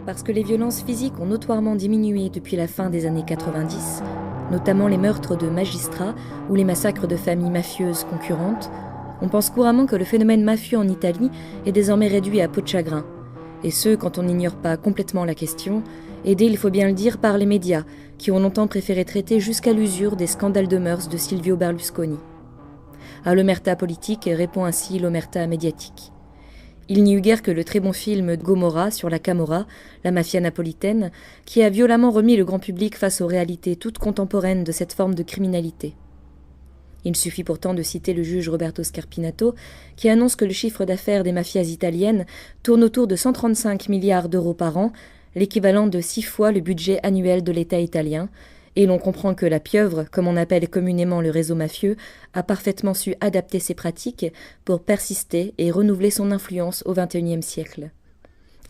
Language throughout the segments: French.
parce que les violences physiques ont notoirement diminué depuis la fin des années 90, notamment les meurtres de magistrats ou les massacres de familles mafieuses concurrentes, on pense couramment que le phénomène mafieux en Italie est désormais réduit à peau de chagrin. Et ce, quand on n'ignore pas complètement la question, aidé, il faut bien le dire, par les médias, qui ont longtemps préféré traiter jusqu'à l'usure des scandales de mœurs de Silvio Berlusconi. À l'omerta politique répond ainsi l'omerta médiatique. Il n'y eut guère que le très bon film Gomorra sur la Camorra, la mafia napolitaine, qui a violemment remis le grand public face aux réalités toutes contemporaines de cette forme de criminalité. Il suffit pourtant de citer le juge Roberto Scarpinato, qui annonce que le chiffre d'affaires des mafias italiennes tourne autour de 135 milliards d'euros par an, l'équivalent de 6 fois le budget annuel de l'État italien, et l'on comprend que la pieuvre, comme on appelle communément le réseau mafieux, a parfaitement su adapter ses pratiques pour persister et renouveler son influence au XXIe siècle.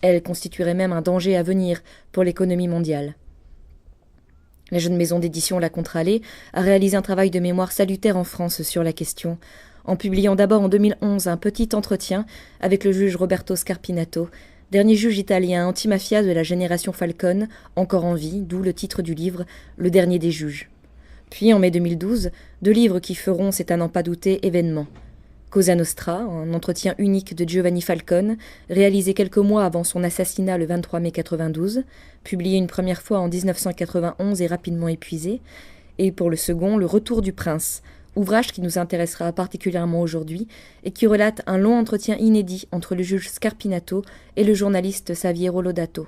Elle constituerait même un danger à venir pour l'économie mondiale. La jeune maison d'édition La Contralée a réalisé un travail de mémoire salutaire en France sur la question, en publiant d'abord en 2011 un petit entretien avec le juge Roberto Scarpinato, dernier juge italien antimafia de la génération Falcone, encore en vie, d'où le titre du livre « Le dernier des juges ». Puis en mai 2012, 2 livres qui feront, c'est à n'en pas douter, événement. Cosa Nostra, un entretien unique de Giovanni Falcone, réalisé quelques mois avant son assassinat le 23 mai 92, publié une première fois en 1991 et rapidement épuisé, et pour le second, Le Retour du Prince, ouvrage qui nous intéressera particulièrement aujourd'hui et qui relate un long entretien inédit entre le juge Scarpinato et le journaliste Saviero Lodato.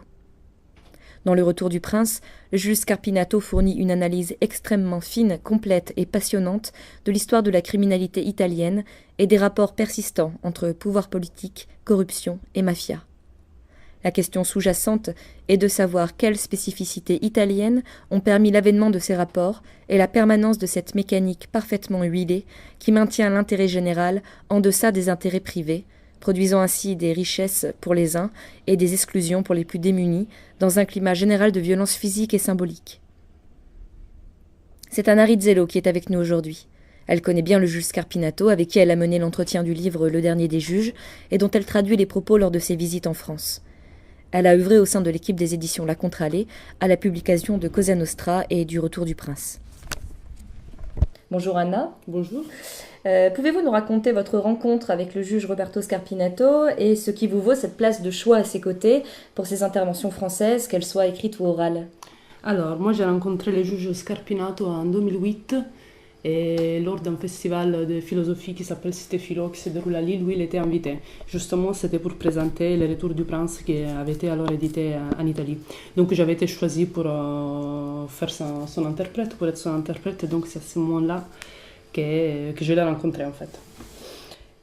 Dans Le Retour du Prince, le juge Scarpinato fournit une analyse extrêmement fine, complète et passionnante de l'histoire de la criminalité italienne et des rapports persistants entre pouvoir politique, corruption et mafia. La question sous-jacente est de savoir quelles spécificités italiennes ont permis l'avènement de ces rapports et la permanence de cette mécanique parfaitement huilée qui maintient l'intérêt général en deçà des intérêts privés, produisant ainsi des richesses pour les uns et des exclusions pour les plus démunis, dans un climat général de violence physique et symbolique. C'est Anna Rizzello qui est avec nous aujourd'hui. Elle connaît bien le juge Scarpinato, avec qui elle a mené l'entretien du livre Le Dernier des juges, et dont elle traduit les propos lors de ses visites en France. Elle a œuvré au sein de l'équipe des éditions La Contralée à la publication de Cosa Nostra et du Retour du Prince. Bonjour Anna. Bonjour. Pouvez-vous nous raconter votre rencontre avec le juge Roberto Scarpinato et ce qui vous vaut cette place de choix à ses côtés pour ses interventions françaises, qu'elles soient écrites ou orales? Alors, moi j'ai rencontré le juge Scarpinato en 2008 et lors d'un festival de philosophie qui s'appelle Cité Philo qui se déroule à Lille où il était invité. Justement, c'était pour présenter Le Retour du Prince qui avait été alors édité en Italie. Donc j'avais été choisie pour faire son interprète, pour être son interprète, et donc c'est à ce moment-là que je l'ai rencontré en fait.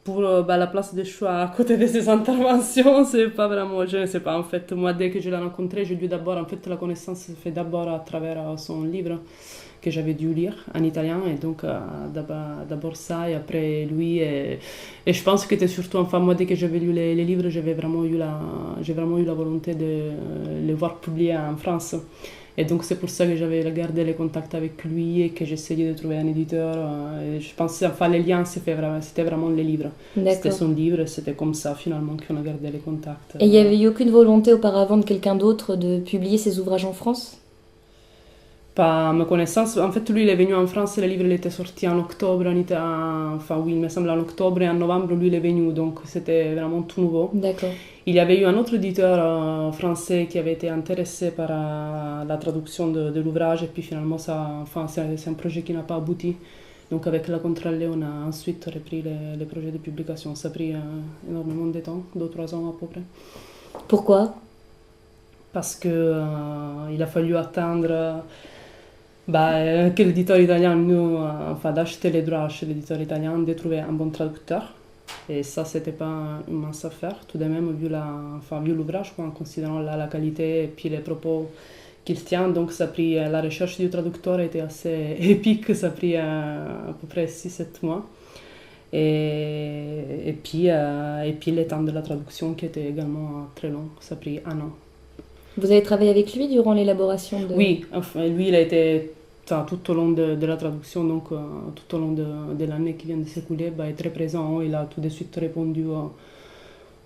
Pour la place de choix à côté de ses interventions, c'est pas vraiment, je ne sais pas en fait. Moi, dès que je l'ai rencontré, j'ai dû d'abord, en fait, la connaissance se fait d'abord à travers son livre que j'avais dû lire en italien, et donc d'abord ça, et après lui, et je pense que c'était surtout, enfin moi, dès que j'avais lu les livres, j'ai vraiment eu la volonté de les voir publiés en France. Et donc c'est pour ça que j'avais gardé les contacts avec lui et que j'essayais de trouver un éditeur. Et je pensais, enfin les liens, c'était vraiment les livres. C'était son livre, c'était comme ça finalement qu'on a gardé les contacts. Et il n'y avait eu aucune volonté auparavant de quelqu'un d'autre de publier ses ouvrages en France? Pas à ma connaissance. En fait, lui, il est venu en France, le livre il était sorti en octobre, enfin oui, il me semble en octobre, et en novembre, lui, il est venu, donc c'était vraiment tout nouveau. D'accord. Il y avait eu un autre éditeur français qui avait été intéressé par la traduction de l'ouvrage, et puis finalement, c'est un projet qui n'a pas abouti. Donc avec La Contralée, on a ensuite repris les projets de publication. Ça a pris énormément de temps, 2-3 ans à peu près. Pourquoi? Parce qu'il a fallu attendre que l'éditeur italien, d'acheter les droits chez l'éditeur italien, de trouver un bon traducteur. Et ça, c'était pas une mince affaire, tout de même, vu l'ouvrage, en considérant la qualité et puis les propos qu'il tient. Donc, ça a pris, la recherche du traducteur était assez épique, ça a pris à peu près 6-7 mois. Et puis le temps de la traduction qui était également très long, ça a pris 1 an. Vous avez travaillé avec lui durant l'élaboration de... Oui, enfin, lui, il a été tout au long de la traduction, donc tout au long de l'année qui vient de s'écouler, est très présent. Il a tout de suite répondu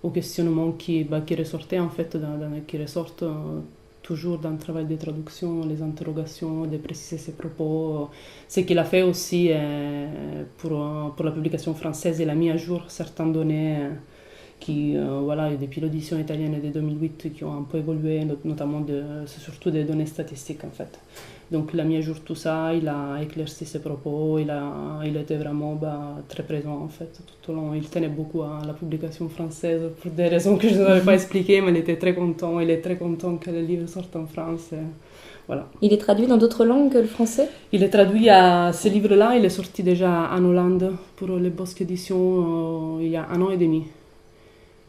aux questionnements qui ressortaient en fait, qui ressortent toujours dans le travail de traduction, les interrogations, de préciser ses propos. Ce qu'il a fait aussi pour la publication française, il a mis à jour certaines données qui, voilà, depuis l'audition italienne de 2008, qui ont un peu évolué, notamment c'est surtout des données statistiques en fait. Donc il a mis à jour tout ça, il a éclairci ses propos, il était vraiment très présent en fait tout au long. Il tenait beaucoup à la publication française pour des raisons que je ne savais pas expliquer, mais il était très content, il est très content que le livre sorte en France. Voilà. Il est traduit dans d'autres langues que le français? Il est traduit à ce livre-là, il est sorti déjà en Hollande pour les Bosques Éditions il y a 1 an et demi.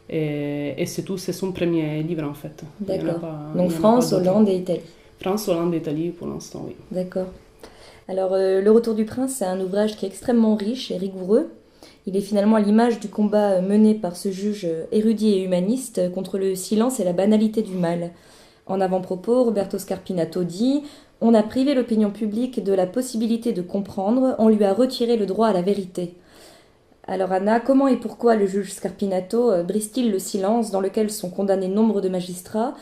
Et c'est tout, c'est son premier livre en fait. D'accord. Donc France, Hollande et Italie. France, Hollande et Italie pour l'instant, oui. D'accord. Alors, Le Retour du Prince, c'est un ouvrage qui est extrêmement riche et rigoureux. Il est finalement à l'image du combat mené par ce juge érudit et humaniste contre le silence et la banalité du mal. En avant-propos, Roberto Scarpinato dit « On a privé l'opinion publique de la possibilité de comprendre, on lui a retiré le droit à la vérité ». Alors Anna, comment et pourquoi le juge Scarpinato brise-t-il le silence dans lequel sont condamnés nombre de magistrats?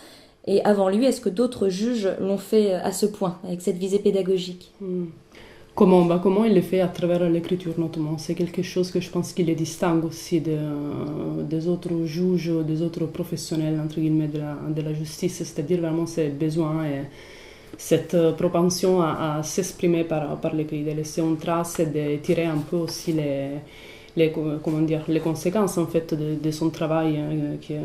Et avant lui, est-ce que d'autres juges l'ont fait à ce point, avec cette visée pédagogique? Comment il le fait à travers l'écriture notamment. C'est quelque chose que je pense qu'il les distingue aussi des autres juges, des autres professionnels entre guillemets de la justice, c'est-à-dire vraiment ce besoin et cette propension à s'exprimer par l'écrit, de laisser une trace et de tirer un peu aussi les conséquences en fait de son travail qui est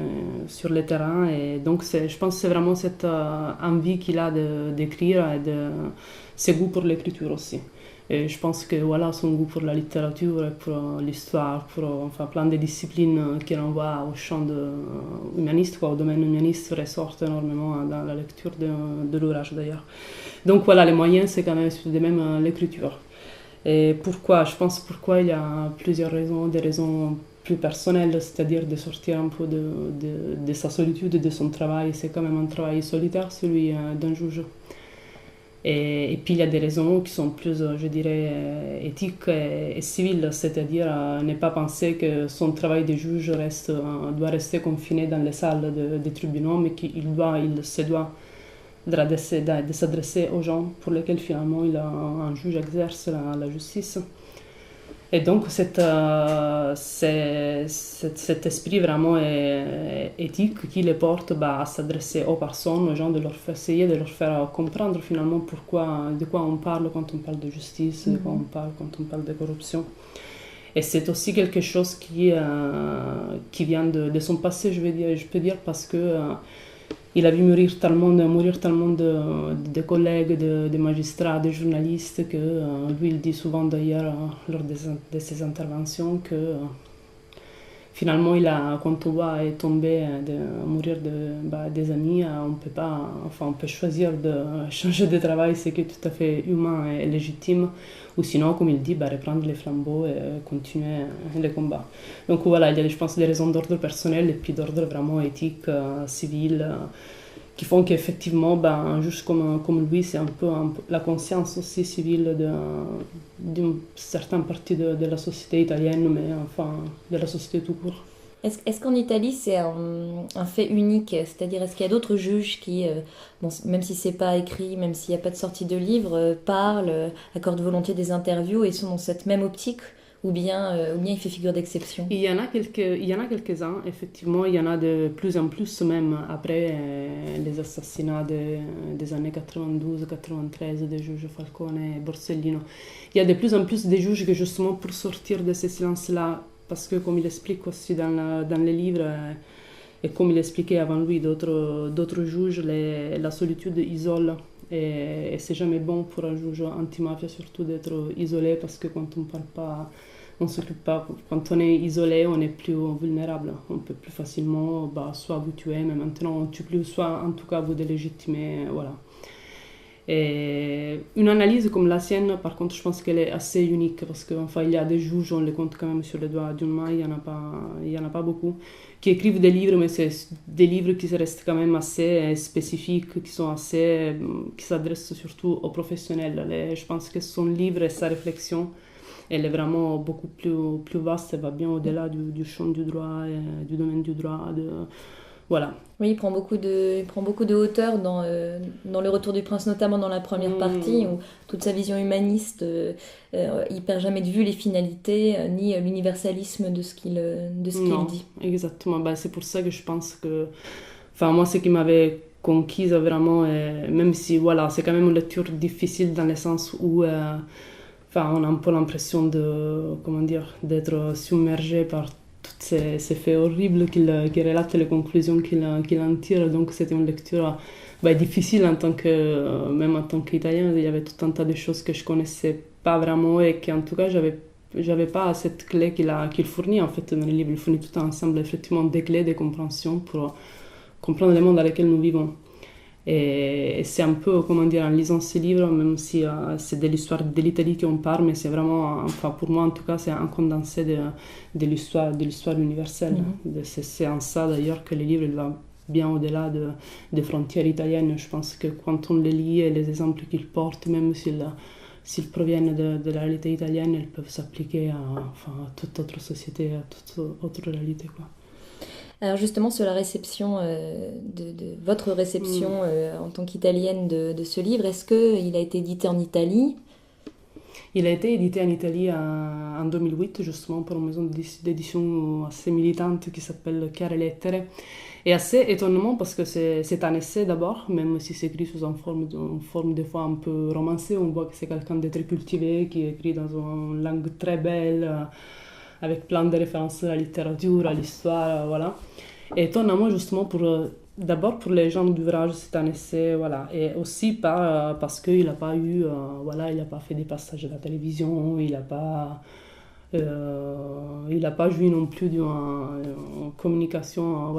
sur le terrain. Et donc je pense que c'est vraiment cette envie qu'il a d'écrire et ses goûts pour l'écriture aussi. Et je pense que voilà, son goût pour la littérature et pour l'histoire, pour plein de disciplines qui renvoient au champ humaniste, au domaine humaniste, ressortent énormément dans la lecture de l'ouvrage d'ailleurs. Donc voilà, les moyens, c'est quand même l'écriture. Et pourquoi? Je pense pourquoi il y a plusieurs raisons, des raisons plus personnelles, c'est-à-dire de sortir un peu de sa solitude et de son travail. C'est quand même un travail solitaire, celui d'un juge. Et puis il y a des raisons qui sont plus, je dirais, éthiques et civiles, c'est-à-dire ne pas penser que son travail de juge doit rester confiné dans les salles des tribunaux, mais qu'il se doit de s'adresser aux gens pour lesquels finalement un juge exerce la justice. Et donc cet esprit vraiment éthique qui les porte à s'adresser aux personnes, aux gens, essayer de leur faire comprendre finalement de quoi on parle quand on parle de justice, de quoi on parle quand on parle de corruption. Et c'est aussi quelque chose qui vient de son passé, je peux dire, parce que il a vu mourir tellement de collègues, de magistrats, de journalistes, que lui, il dit souvent d'ailleurs lors de ses interventions que finalement, quand on voit tomber, mourir des amis, on peut choisir de changer de travail, c'est que tout à fait humain et légitime, ou sinon, comme il dit, reprendre les flambeaux et continuer les combats. Donc voilà, il y a, je pense, des raisons d'ordre personnel et puis d'ordre vraiment éthique, civil, qui font qu'effectivement, un juge comme lui, c'est un peu la conscience aussi civile d'une certaine partie de la société italienne, mais enfin de la société tout court. Est-ce qu'en Italie, c'est un fait unique? C'est-à-dire, est-ce qu'il y a d'autres juges qui, même si c'est pas écrit, même s'il n'y a pas de sortie de livre, parlent, accordent volontiers des interviews et sont dans cette même optique? Ou bien il fait figure d'exception? Il y en a quelques-uns, effectivement. Il y en a de plus en plus, même après les assassinats des années 92-93 des juges Falcone et Borsellino. Il y a de plus en plus de juges que, justement, pour sortir de ces silences-là, parce que, comme il explique aussi dans les livres, et comme il expliquait avant lui d'autres juges, la solitude isole. Et c'est jamais bon pour un juge antimafia, surtout d'être isolé, parce que quand on parle pas, on s'occupe pas. Quand on est isolé, on est plus vulnérable. On peut plus facilement, soit vous tuer, mais maintenant on tue plus, soit en tout cas vous délégitimer, voilà. Et une analyse comme la sienne, par contre, je pense qu'elle est assez unique, parce qu'il y a des juges, on les compte quand même sur les doigts d'une main, il y en a pas beaucoup, qui écrivent des livres, mais c'est des livres qui restent quand même assez spécifiques, qui s'adressent surtout aux professionnels. Je pense que son livre et sa réflexion Elle est vraiment beaucoup plus vaste, elle va bien au-delà du champ du droit, et du domaine du droit. Voilà. Oui, il prend beaucoup de hauteur dans Le Retour du Prince, notamment dans la première partie, où toute sa vision humaniste, il perd jamais de vue les finalités, ni l'universalisme de ce qu'il dit. Exactement. Bah, c'est pour ça que je pense que... Enfin, moi, ce qui m'avait conquise vraiment, même si, voilà, c'est quand même une lecture difficile dans le sens où... Enfin, on a un peu l'impression d'être submergé par tous ces faits horribles qu'il relate et les conclusions qu'il en tire. Donc, c'était une lecture difficile même en tant qu'Italien. Il y avait tout un tas de choses que je connaissais pas vraiment et qu'en tout cas, j'avais pas cette clé qu'il fournit en fait dans le livre. Il fournit tout un ensemble, effectivement, des clés, des compréhensions pour comprendre le monde dans lequel nous vivons. Et c'est un peu, en lisant ces livres, même si c'est de l'histoire de l'Italie qu'on parle, mais c'est vraiment, enfin pour moi en tout cas, c'est un condensé de l'histoire universelle. C'est en ça d'ailleurs que le livre il va bien au-delà des frontières italiennes. Je pense que quand on les lit et les exemples qu'il porte, même s'ils proviennent de la réalité italienne, ils peuvent s'appliquer à toute autre société, à toute autre réalité, quoi. Alors justement sur la réception, votre réception en tant qu'italienne de ce livre, est-ce qu'il a été édité en Italie ? Il a été édité en Italie en 2008, justement, par une maison d'édition assez militante qui s'appelle Chiare Lettere. Et assez étonnamment parce que c'est un essai d'abord, même si c'est écrit sous une forme des fois un peu romancée. On voit que c'est quelqu'un de très cultivé, qui écrit dans une langue très belle, avec plein de références à la littérature, à l'histoire, voilà. Et étonnamment, justement, d'abord pour les gens d'ouvrage, c'est un essai, voilà. Et aussi parce qu'il n'a pas eu, il n'a pas fait des passages à la télévision, il n'a pas joué non plus d'une communication,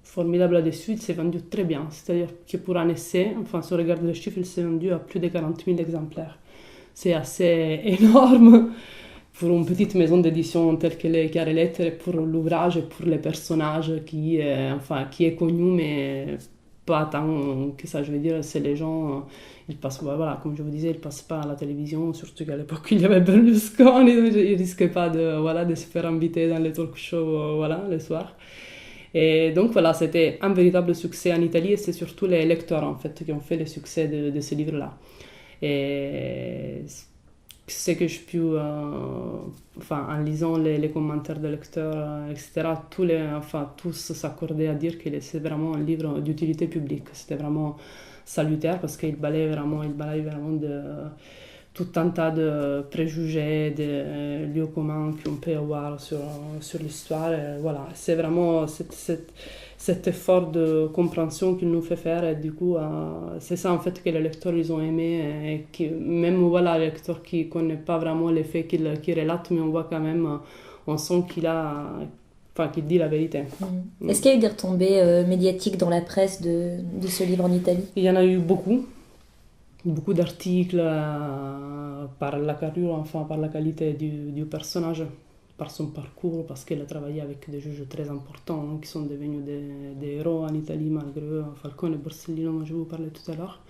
formidable là-dessus. Il s'est vendu très bien. C'est-à-dire que pour un essai, enfin, si on regarde les chiffres, il s'est vendu à plus de 40 000 exemplaires. C'est assez énorme pour une petite maison d'édition telle que les Chiare Lettere, pour l'ouvrage et pour les personnages qui est connu, mais pas tant que ça. Je veux dire, c'est les gens, ils passent, comme je vous disais, ils passent pas à la télévision, surtout qu'à l'époque il y avait Berlusconi, donc ils risquaient pas de se faire inviter dans les talk shows, le soir. Et donc c'était un véritable succès en Italie et c'est surtout les lecteurs en fait qui ont fait le succès de ce livre-là. Et c'est que je pu, en lisant les commentaires des lecteurs, etc., tous s'accordaient à dire que c'est vraiment un livre d'utilité publique. C'était vraiment salutaire parce qu'il balaye vraiment de tout un tas de préjugés, de lieux communs qu'on peut avoir sur l'histoire. Et voilà, c'est vraiment cet effort de compréhension qu'il nous fait faire et du coup c'est ça en fait que les lecteurs ils ont aimé et que même les lecteurs qui ne connaissent pas vraiment les faits qu'il relate, mais on voit quand même, on sent qu'il dit la vérité. Est-ce qu'il y a eu des retombées médiatiques dans la presse de ce livre en Italie ? Il y en a eu beaucoup d'articles par la carrure, par la qualité du personnage, par son parcours, parce qu'elle a travaillé avec des juges très importants qui sont devenus des héros en Italie malgré eux, Falcone et Borsellino dont je vous parlais tout à l'heure.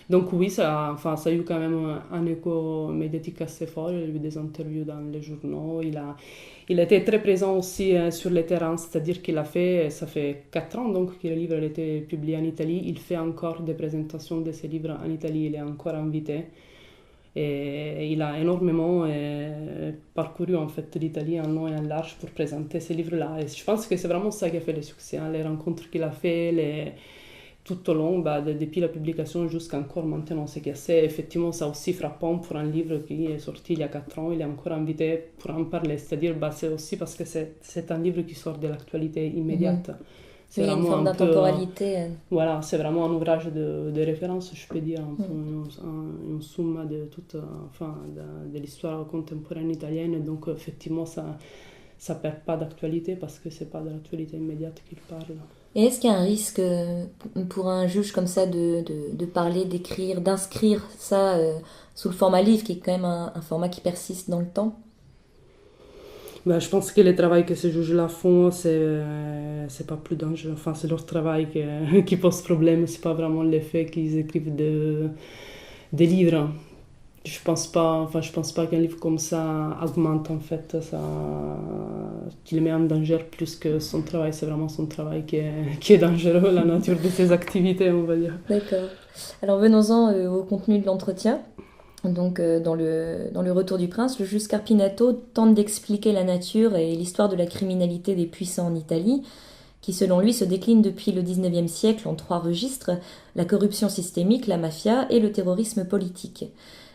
Donc oui, ça a eu quand même un écho médiatique assez fort. Il y a eu des interviews dans les journaux. Il a été très présent aussi sur le terrain, c'est-à-dire ça fait 4 ans donc que le livre a été publié en Italie. Il fait encore des présentations de ses livres en Italie, il est encore invité. Et il a énormément parcouru en fait l'Italie en long et en large pour présenter ces livres-là. Et je pense que c'est vraiment ça qui a fait le succès, les rencontres qu'il a fait, tout au long, depuis la publication jusqu'à encore maintenant. C'est effectivement ça aussi frappant pour un livre qui est sorti il y a 4 ans, il est encore invité pour en parler. C'est-à-dire, c'est aussi parce que c'est un livre qui sort de l'actualité immédiate. C'est vraiment une forme d'intemporalité. Voilà, c'est vraiment un ouvrage de référence, je peux dire, une somme de l'histoire contemporaine italienne. Donc, effectivement, ça perd pas d'actualité parce que c'est pas de l'actualité immédiate qu'il parle. Et est-ce qu'il y a un risque pour un juge comme ça de parler, d'écrire, d'inscrire ça sous le format livre, qui est quand même un format qui persiste dans le temps ? Je pense que le travail que ces juges-là font, c'est pas plus dangereux. Enfin, c'est leur travail qui pose problème. C'est pas vraiment le fait qu'ils écrivent des livres. Je pense pas qu'un livre comme ça augmente en fait, qu'il met en danger plus que son travail. C'est vraiment son travail qui est dangereux, la nature de ses activités, on va dire. D'accord. Alors venons-en au contenu de l'entretien. Donc, dans le Retour du Prince, le juge Scarpinato tente d'expliquer la nature et l'histoire de la criminalité des puissants en Italie, qui selon lui se décline depuis le XIXe siècle en trois registres, la corruption systémique, la mafia et le terrorisme politique.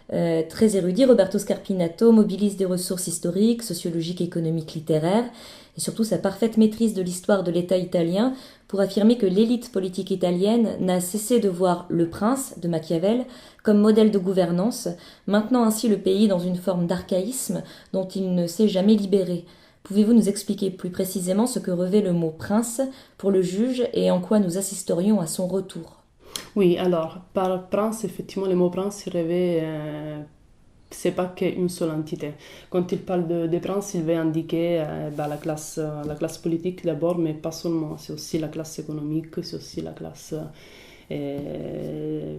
Très érudit, Roberto Scarpinato mobilise des ressources historiques, sociologiques, économiques, littéraires, et surtout sa parfaite maîtrise de l'histoire de l'État italien pour affirmer que l'élite politique italienne n'a cessé de voir le prince de Machiavel comme modèle de gouvernance, maintenant ainsi le pays dans une forme d'archaïsme dont il ne s'est jamais libéré. Pouvez-vous nous expliquer plus précisément ce que revêt le mot prince pour le juge et en quoi nous assisterions à son retour? Oui, alors, par prince, effectivement, le mot prince, il revêt, c'est pas qu'une seule entité. Quand il parle de prince, il veut indiquer la classe politique d'abord, mais pas seulement. C'est aussi la classe économique, c'est aussi la classe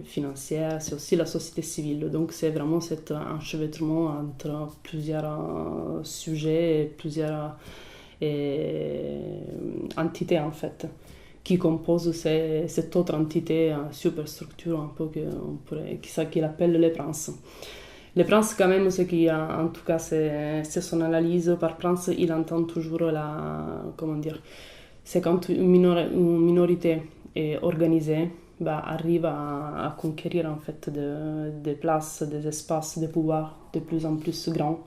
financière, c'est aussi la société civile. Donc c'est vraiment cet enchevêtrement entre plusieurs sujets et plusieurs entités en fait, qui compose cette autre entité, superstructure un peu qu'il appelle les princes. Les princes, quand même, ce qui, en tout cas, c'est son analyse. Par prince, il entend toujours comment dire, c'est quand une minorité est organisée, arrive à conquérir en fait des places, des espaces, des pouvoirs de plus en plus grands,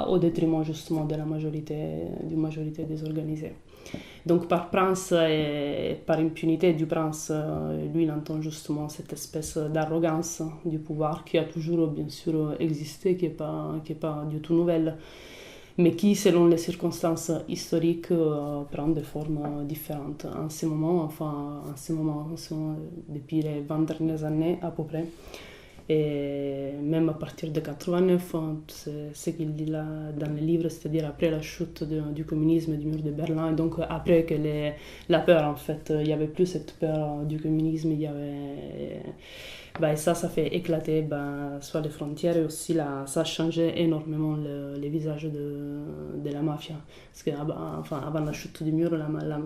au détriment justement de d'une majorité désorganisée. Donc par prince et par impunité du prince, lui il entend justement cette espèce d'arrogance du pouvoir qui a toujours bien sûr existé, qui est pas du tout nouvelle, mais qui selon les circonstances historiques prend des formes différentes. En ce moment, depuis les 20 dernières années à peu près, et même à partir de 89, c'est ce qu'il dit là dans le livre, c'est-à-dire après la chute du communisme, du mur de Berlin, et donc après que la peur, en fait, il n'y avait plus cette peur du communisme, il y avait... et ça fait éclater soit les frontières et aussi ça a changé énormément le visage de la mafia. Parce avant la chute du mur,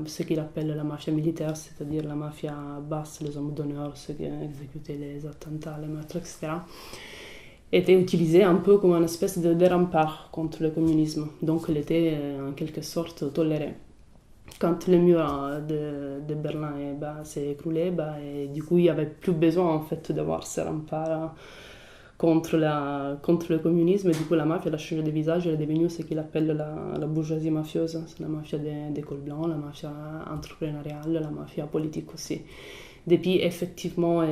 ce qu'il appelle la mafia militaire, c'est-à-dire la mafia basse, les hommes d'honneur, ceux qui exécutaient les attentats, les meurtres, etc., était utilisé un peu comme une espèce de rempart contre le communisme. Donc elle était en quelque sorte tolérée. Quand le mur de Berlin s'est écroulé, et du coup il n'y avait plus besoin en fait d'avoir ce rempart contre le communisme. Et du coup la mafia elle a changé de visage, elle est devenue ce qu'il appelle la bourgeoisie mafieuse. C'est la mafia des cols blancs, la mafia entrepreneuriale, la mafia politique aussi. Depuis effectivement...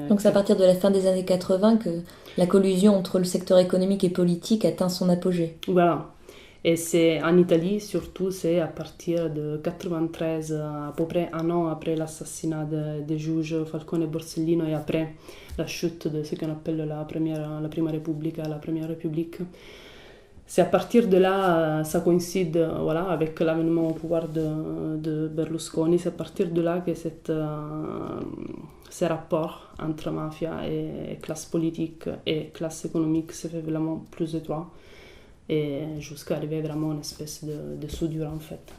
Donc c'est à partir de la fin des années 80 que la collusion entre le secteur économique et politique atteint son apogée. Voilà. Et c'est en Italie, surtout, c'est à partir de 93, à peu près un an après l'assassinat des juges Falcone et Borsellino et après la chute de ce qu'on appelle la Prima Repubblica, la Première République. C'est à partir de là, ça coïncide avec l'avènement au pouvoir de Berlusconi, c'est à partir de là que ces rapports entre mafia et classe politique et classe économique se fait vraiment plus étroit. Et jusqu'à arriver vraiment à une espèce de soudure en fait.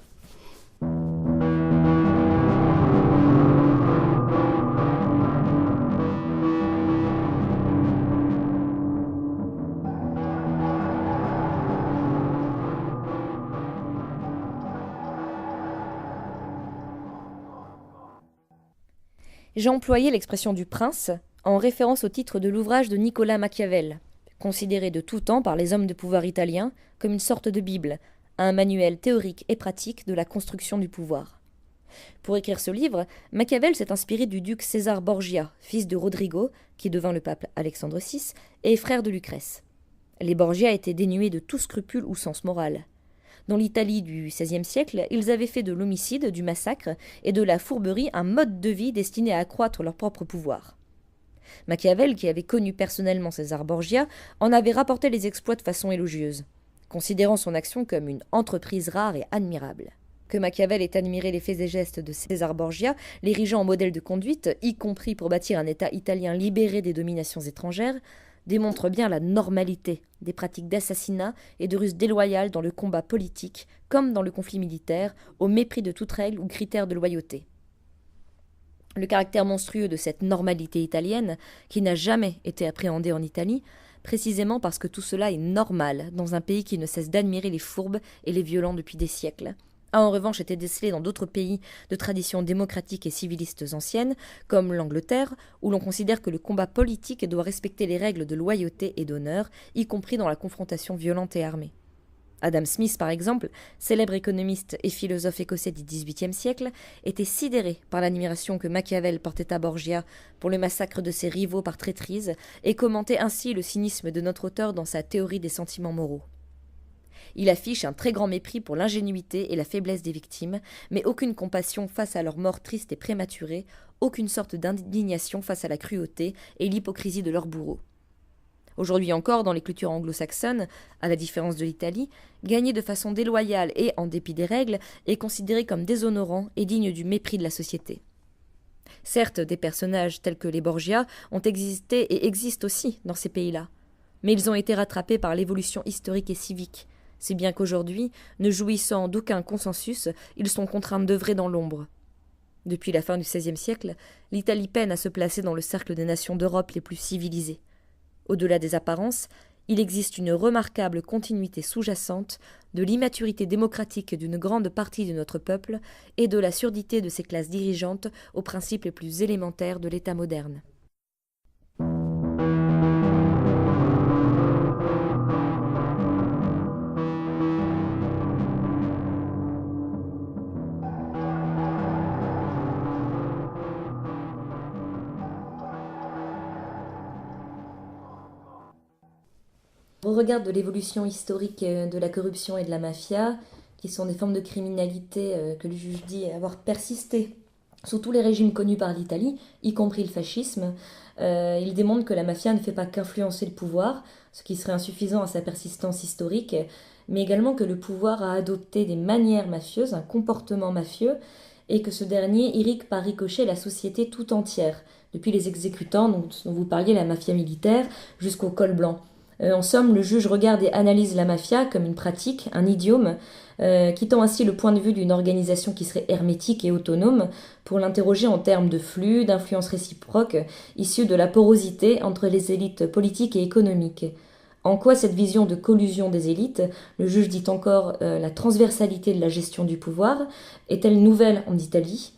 J'ai employé l'expression du prince en référence au titre de l'ouvrage de Nicolas Machiavel, considéré de tout temps par les hommes de pouvoir italiens comme une sorte de Bible, un manuel théorique et pratique de la construction du pouvoir. Pour écrire ce livre, Machiavel s'est inspiré du duc César Borgia, fils de Rodrigo, qui devint le pape Alexandre VI, et frère de Lucrèce. Les Borgia étaient dénués de tout scrupule ou sens moral. Dans l'Italie du XVIe siècle, ils avaient fait de l'homicide, du massacre et de la fourberie un mode de vie destiné à accroître leur propre pouvoir. Machiavel, qui avait connu personnellement César Borgia, en avait rapporté les exploits de façon élogieuse, considérant son action comme une entreprise rare et admirable. Que Machiavel ait admiré les faits et gestes de César Borgia, l'érigeant en modèle de conduite, y compris pour bâtir un État italien libéré des dominations étrangères, démontre bien la normalité des pratiques d'assassinat et de ruse déloyale dans le combat politique, comme dans le conflit militaire, au mépris de toute règle ou critère de loyauté. Le caractère monstrueux de cette normalité italienne, qui n'a jamais été appréhendée en Italie, précisément parce que tout cela est normal dans un pays qui ne cesse d'admirer les fourbes et les violents depuis des siècles, a en revanche été décelé dans d'autres pays de tradition démocratique et civilistes anciennes, comme l'Angleterre, où l'on considère que le combat politique doit respecter les règles de loyauté et d'honneur, y compris dans la confrontation violente et armée. Adam Smith, par exemple, célèbre économiste et philosophe écossais du XVIIIe siècle, était sidéré par l'admiration que Machiavel portait à Borgia pour le massacre de ses rivaux par traîtrise et commentait ainsi le cynisme de notre auteur dans sa théorie des sentiments moraux. Il affiche un très grand mépris pour l'ingénuité et la faiblesse des victimes, mais aucune compassion face à leur mort triste et prématurée, aucune sorte d'indignation face à la cruauté et l'hypocrisie de leurs bourreaux. Aujourd'hui encore, dans les cultures anglo-saxonnes, à la différence de l'Italie, gagner de façon déloyale et en dépit des règles est considéré comme déshonorant et digne du mépris de la société. Certes, des personnages tels que les Borgia ont existé et existent aussi dans ces pays-là, mais ils ont été rattrapés par l'évolution historique et civique, si bien qu'aujourd'hui, ne jouissant d'aucun consensus, ils sont contraints d'œuvrer dans l'ombre. Depuis la fin du XVIe siècle, l'Italie peine à se placer dans le cercle des nations d'Europe les plus civilisées. Au-delà des apparences, il existe une remarquable continuité sous-jacente de l'immaturité démocratique d'une grande partie de notre peuple et de la surdité de ses classes dirigeantes aux principes les plus élémentaires de l'État moderne. Au regard de l'évolution historique de la corruption et de la mafia, qui sont des formes de criminalité que le juge dit avoir persisté sous tous les régimes connus par l'Italie, y compris le fascisme, il démontre que la mafia ne fait pas qu'influencer le pouvoir, ce qui serait insuffisant à sa persistance historique, mais également que le pouvoir a adopté des manières mafieuses, un comportement mafieux, et que ce dernier irrigue par ricochet la société tout entière, depuis les exécutants dont vous parliez, la mafia militaire, jusqu'au col blanc. En somme, le juge regarde et analyse la mafia comme une pratique, un idiome, quittant ainsi le point de vue d'une organisation qui serait hermétique et autonome pour l'interroger en termes de flux, d'influence réciproque, issus de la porosité entre les élites politiques et économiques. En quoi cette vision de collusion des élites, le juge dit encore la transversalité de la gestion du pouvoir, est-elle nouvelle en Italie ?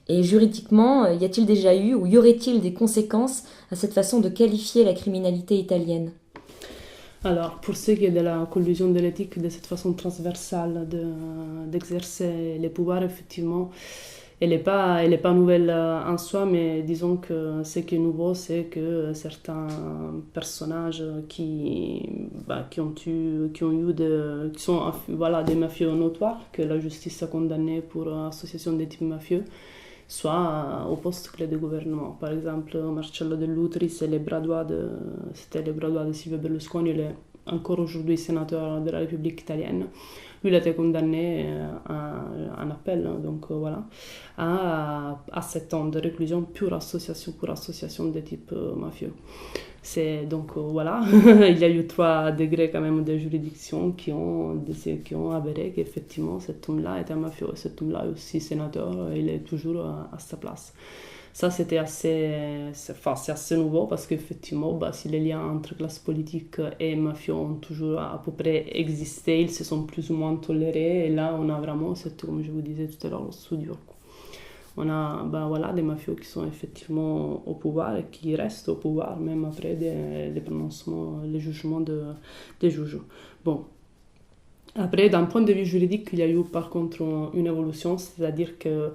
Et juridiquement, y a-t-il déjà eu ou y aurait-il des conséquences à cette façon de qualifier la criminalité italienne ? Alors, pour ce qui est de la collusion de l'éthique, de cette façon transversale d'exercer les pouvoirs, effectivement, elle n'est pas nouvelle en soi, mais disons que ce qui est nouveau, c'est que certains personnages qui sont des mafieux notoires, que la justice a condamnés pour association des types mafieux, soit au poste clé de gouvernement. Par exemple, Marcello Dell'Utri, c'était le bras droit de Silvio Berlusconi, il est encore aujourd'hui sénateur de la République italienne. Lui, il a été condamné en appel, donc à 7 ans de réclusion pour association de type mafieux. Donc il y a eu 3 degrés quand même de juridiction qui ont avéré qu'effectivement cet homme-là était un mafieux. Cet homme-là est aussi sénateur, il est toujours à sa place. Ça, c'était c'est assez nouveau parce qu'effectivement, si les liens entre classe politique et mafieux ont toujours à peu près existé, ils se sont plus ou moins tolérés. Et là, on a vraiment, comme je vous disais tout à l'heure, le soudure. On a des mafieux qui sont effectivement au pouvoir et qui restent au pouvoir même après les prononcements, les jugements des juges. Bon. Après, d'un point de vue juridique, il y a eu par contre une évolution, c'est-à-dire que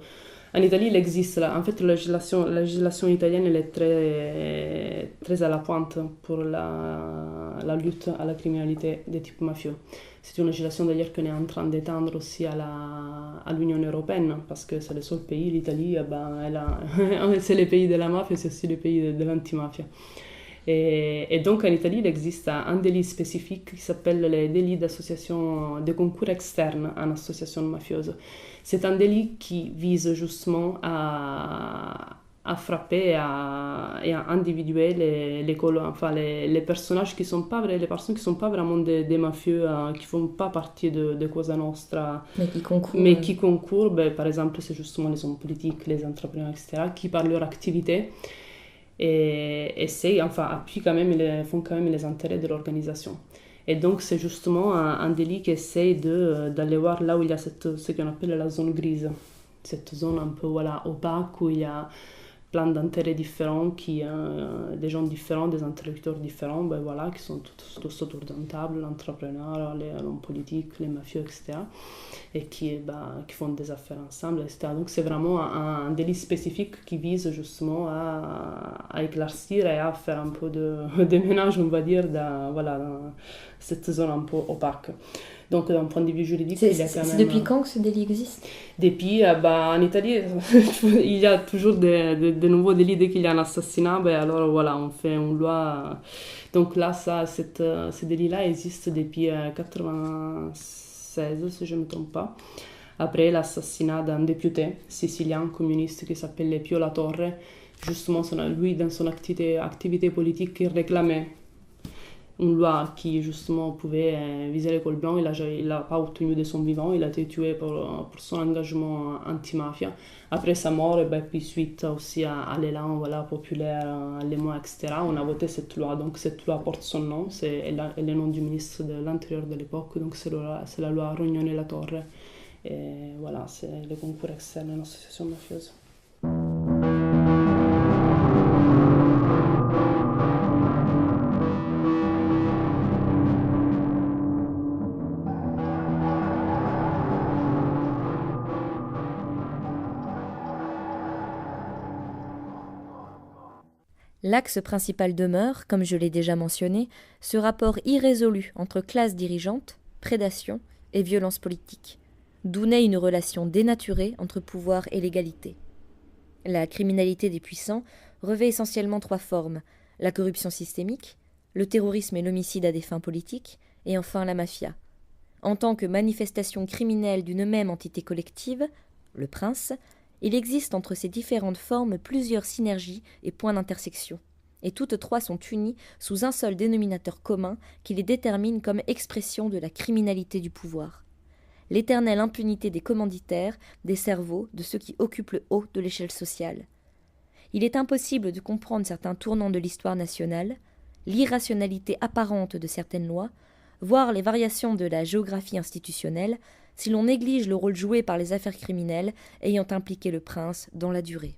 en Italie, il existe, en fait, la législation italienne elle est très, très à la pointe pour la lutte à la criminalité des types mafieux. C'est une législation d'ailleurs qu'on est en train d'étendre aussi à l'Union européenne, parce que c'est le seul pays, l'Italie, c'est le pays de la mafia, c'est aussi le pays de l'antimafia. Et donc en Italie, il existe un délit spécifique qui s'appelle le délit d'association de concours externe en association mafieuse. C'est un délit qui vise justement à à frapper et à individuer les personnages qui sont pas les personnes qui sont pas vraiment des mafieux, qui font pas partie de Cosa Nostra, mais qui concourent. Ben, par exemple, c'est justement les hommes politiques, les entrepreneurs, etc., qui par leur activité appuient quand même, font quand même les intérêts de l'organisation. Et donc c'est justement un délit qui essaye d'aller voir là où il y a ce qu'on appelle la zone grise, cette zone un peu opaque où il y a plein d'intérêts différents, des gens différents, des interlocuteurs différents, ben voilà, qui sont tous autour d'une table, l'entrepreneur, l'homme politique, les mafieux, etc. Et qui font des affaires ensemble, etc. Donc c'est vraiment un délit spécifique qui vise justement à éclaircir et à faire un peu de ménage, on va dire, dans cette zone un peu opaque. Donc d'un point de vue juridique, il y a quand même... C'est depuis quand que ce délit existe? Depuis, en Italie, il y a toujours de nouveaux délits dès qu'il y a un assassinat, alors voilà, on fait une loi. Donc là, ce délit-là existe depuis 1996, si je ne me trompe pas, après l'assassinat d'un député sicilien communiste qui s'appelait Pio La Torre. Justement, lui, dans son activité politique, il réclamait une loi qui justement pouvait viser les cols blancs. Il l'a pas obtenu de son vivant, il a été tué pour son engagement anti-mafia. Après sa mort, puis suite aussi à l'élan populaire, l'émoi, etc., on a voté cette loi. Donc cette loi porte son nom, c'est le nom du ministre de l'Intérieur de l'époque, donc c'est la loi Rognoni-La Torre. Et voilà, c'est le concours externe à l'association mafieuse. L'axe principal demeure, comme je l'ai déjà mentionné, ce rapport irrésolu entre classe dirigeante, prédation et violence politique, d'où naît une relation dénaturée entre pouvoir et légalité. La criminalité des puissants revêt essentiellement 3 formes: la corruption systémique, le terrorisme et l'homicide à des fins politiques, et enfin la mafia. En tant que manifestation criminelle d'une même entité collective, le prince, il existe entre ces différentes formes plusieurs synergies et points d'intersection, et toutes 3 sont unies sous un seul dénominateur commun qui les détermine comme expression de la criminalité du pouvoir: l'éternelle impunité des commanditaires, des cerveaux, de ceux qui occupent le haut de l'échelle sociale. Il est impossible de comprendre certains tournants de l'histoire nationale, l'irrationalité apparente de certaines lois, voire les variations de la géographie institutionnelle, si l'on néglige le rôle joué par les affaires criminelles ayant impliqué le prince dans la durée.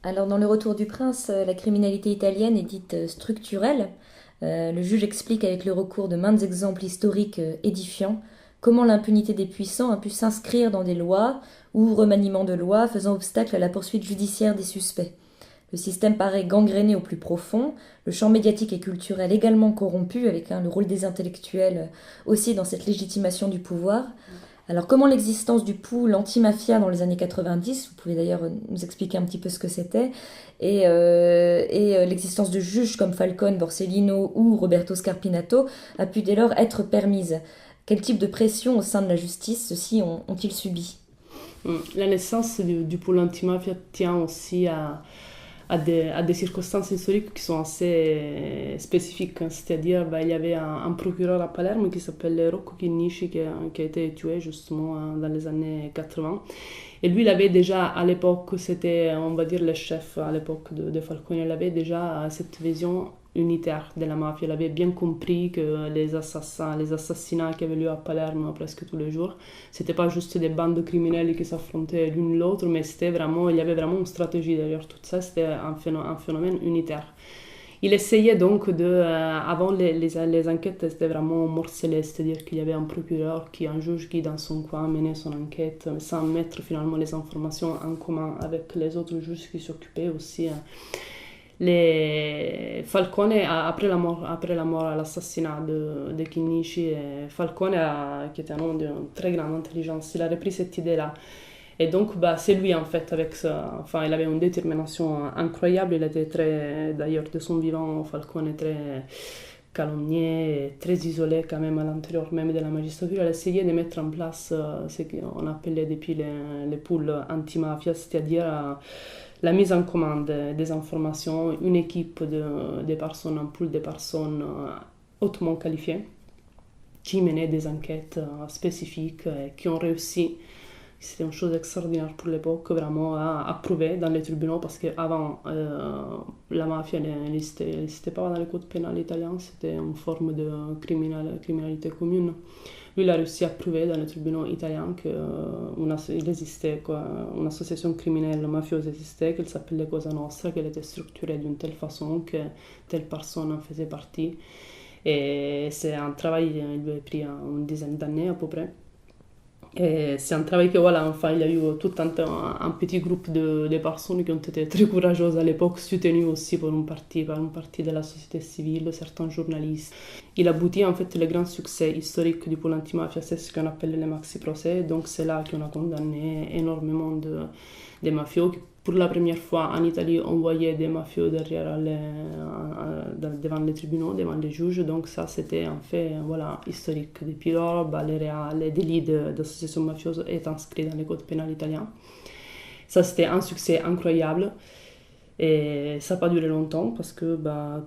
Alors, dans Le Retour du Prince, la criminalité italienne est dite structurelle. Le juge explique avec le recours de maints exemples historiques édifiants comment l'impunité des puissants a pu s'inscrire dans des lois ou remaniements de lois faisant obstacle à la poursuite judiciaire des suspects. Le système paraît gangréné au plus profond, le champ médiatique et culturel également corrompu, avec le rôle des intellectuels aussi dans cette légitimation du pouvoir. Alors, comment l'existence du pool anti-mafia dans les années 90, vous pouvez d'ailleurs nous expliquer un petit peu ce que c'était, et l'existence de juges comme Falcone, Borsellino ou Roberto Scarpinato a pu dès lors être permise? Quel type de pression au sein de la justice ceux-ci ont-ils subi? La naissance du pool anti-mafia tient aussi à des circonstances historiques qui sont assez spécifiques. C'est-à-dire, il y avait un procureur à Palerme qui s'appelle Rocco Chinnici qui a été tué justement dans les années 80. Et lui, il avait déjà, à l'époque, c'était, on va dire, le chef à l'époque de Falcone, il avait déjà cette vision unitaire de la mafia. Il avait bien compris que les assassinats qui avaient lieu à Palerme presque tous les jours, c'était pas juste des bandes criminelles qui s'affrontaient l'une l'autre, mais c'était vraiment, il y avait vraiment une stratégie derrière tout ça, c'était un phénomène unitaire. Il essayait donc avant les enquêtes, c'était vraiment morcelé, c'est-à-dire qu'il y avait un procureur, un juge qui dans son coin menait son enquête sans mettre finalement les informations en commun avec les autres juges qui s'occupaient aussi Falcone, après la mort, l'assassinat de Chinnici, Falcone, qui était un homme d'une très grande intelligence, il a repris cette idée-là. Et donc, bah, c'est lui, en fait, enfin, il avait une détermination incroyable. Il était d'ailleurs, de son vivant, Falcone, très calomnié, très isolé quand même à l'intérieur même de la magistrature. Il a essayé de mettre en place ce qu'on appelait depuis les pools anti-mafia, c'est-à-dire la mise en commande des informations, une équipe de personnes, un pool de personnes hautement qualifiées qui menaient des enquêtes spécifiques et qui ont réussi. C'était une chose extraordinaire pour l'époque, vraiment à prouver dans les tribunaux, parce qu'avant, la mafia n'existait pas dans les codes pénals italiens, c'était une forme de criminalité commune. Lui, il a réussi à prouver dans les tribunaux italiens qu'il existait, quoi, une association criminelle mafieuse existait, qu'elle s'appelait Cosa Nostra, qu'elle était structurée d'une telle façon que telle personne en faisait partie. Et c'est un travail, il lui a pris une dizaine d'années à peu près. Et c'est un travail que, voilà, enfin, il y a eu tout un petit groupe de personnes qui ont été très courageuses à l'époque, soutenues aussi par une partie de la société civile, certains journalistes. Il aboutit, en fait, le grand succès historique du pôle antimafia, c'est ce qu'on appelle les maxi-procès. Donc c'est là qu'on a condamné énormément de mafieux. Pour la première fois en Italie, on voyait des mafieux devant les tribunaux, devant les juges. Donc ça, c'était un fait, voilà, historique. Depuis lors, bah, les délits d'association mafieuse est inscrit dans les codes pénals italiens. Ça, c'était un succès incroyable. Et ça n'a pas duré longtemps parce que bah,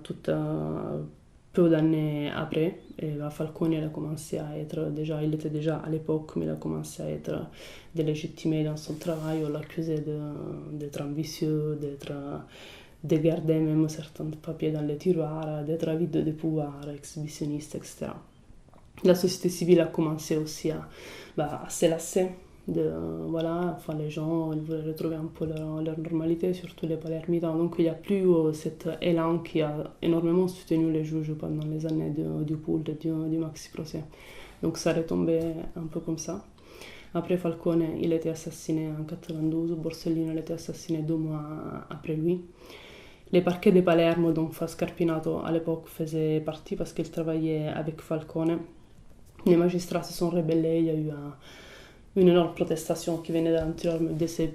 peu d'années après, Falcone il a commencé à être déjà, il était déjà à l'époque, mais il a commencé à être délégitimé dans son travail. On l'accusait d'être ambitieux, de garder même certains papiers dans les tiroirs, d'être avide de pouvoir, exhibitionniste, etc. La société civile a commencé aussi à se lasser. Voilà, enfin, les gens ils voulaient retrouver un peu leur normalité, surtout les palermitans. Donc il n'y a plus cet élan qui a énormément soutenu les juges pendant les années du pool, du maxi-procès. Donc ça retombait un peu comme ça. Après Falcone, il a été assassiné en 92, Borsellino a été assassiné 2 mois après lui. Les parquets de Palermo, dont Scarpinato à l'époque faisait partie parce qu'il travaillait avec Falcone, les magistrats se sont rébellés, il y a eu une énorme protestation qui venait de l'intérieur de ces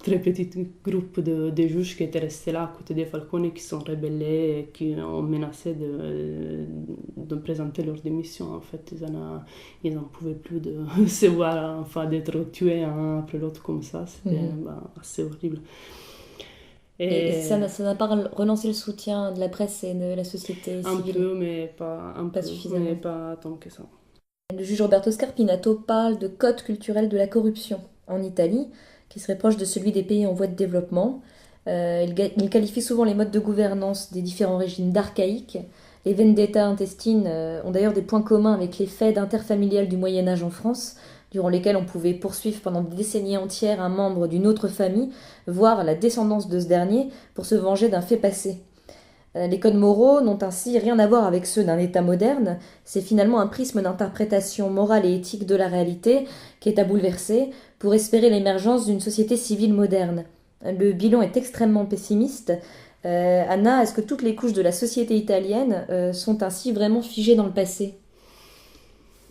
très petits groupes de juges qui étaient restés là à côté des Falcone, qui sont rébellés et qui ont menacé de présenter leur démission. En fait, ils n'en pouvaient plus de se voir, enfin, d'être tués un après l'autre comme ça. C'était assez horrible. Et ça n'a pas relancé le soutien de la presse et de la société civile? Un peu, mais pas suffisamment. Mais pas tant que ça. Le juge Roberto Scarpinato parle de code culturel de la corruption en Italie, qui serait proche de celui des pays en voie de développement. Il qualifie souvent les modes de gouvernance des différents régimes d'archaïques. Les vendettas intestines ont d'ailleurs des points communs avec les fêtes interfamiliales du Moyen-Âge en France, durant lesquelles on pouvait poursuivre pendant des décennies entières un membre d'une autre famille, voire la descendance de ce dernier, pour se venger d'un fait passé. Les codes moraux n'ont ainsi rien à voir avec ceux d'un État moderne, c'est finalement un prisme d'interprétation morale et éthique de la réalité qui est à bouleverser pour espérer l'émergence d'une société civile moderne. Le bilan est extrêmement pessimiste. Anna, est-ce que toutes les couches de la société italienne sont ainsi vraiment figées dans le passé ?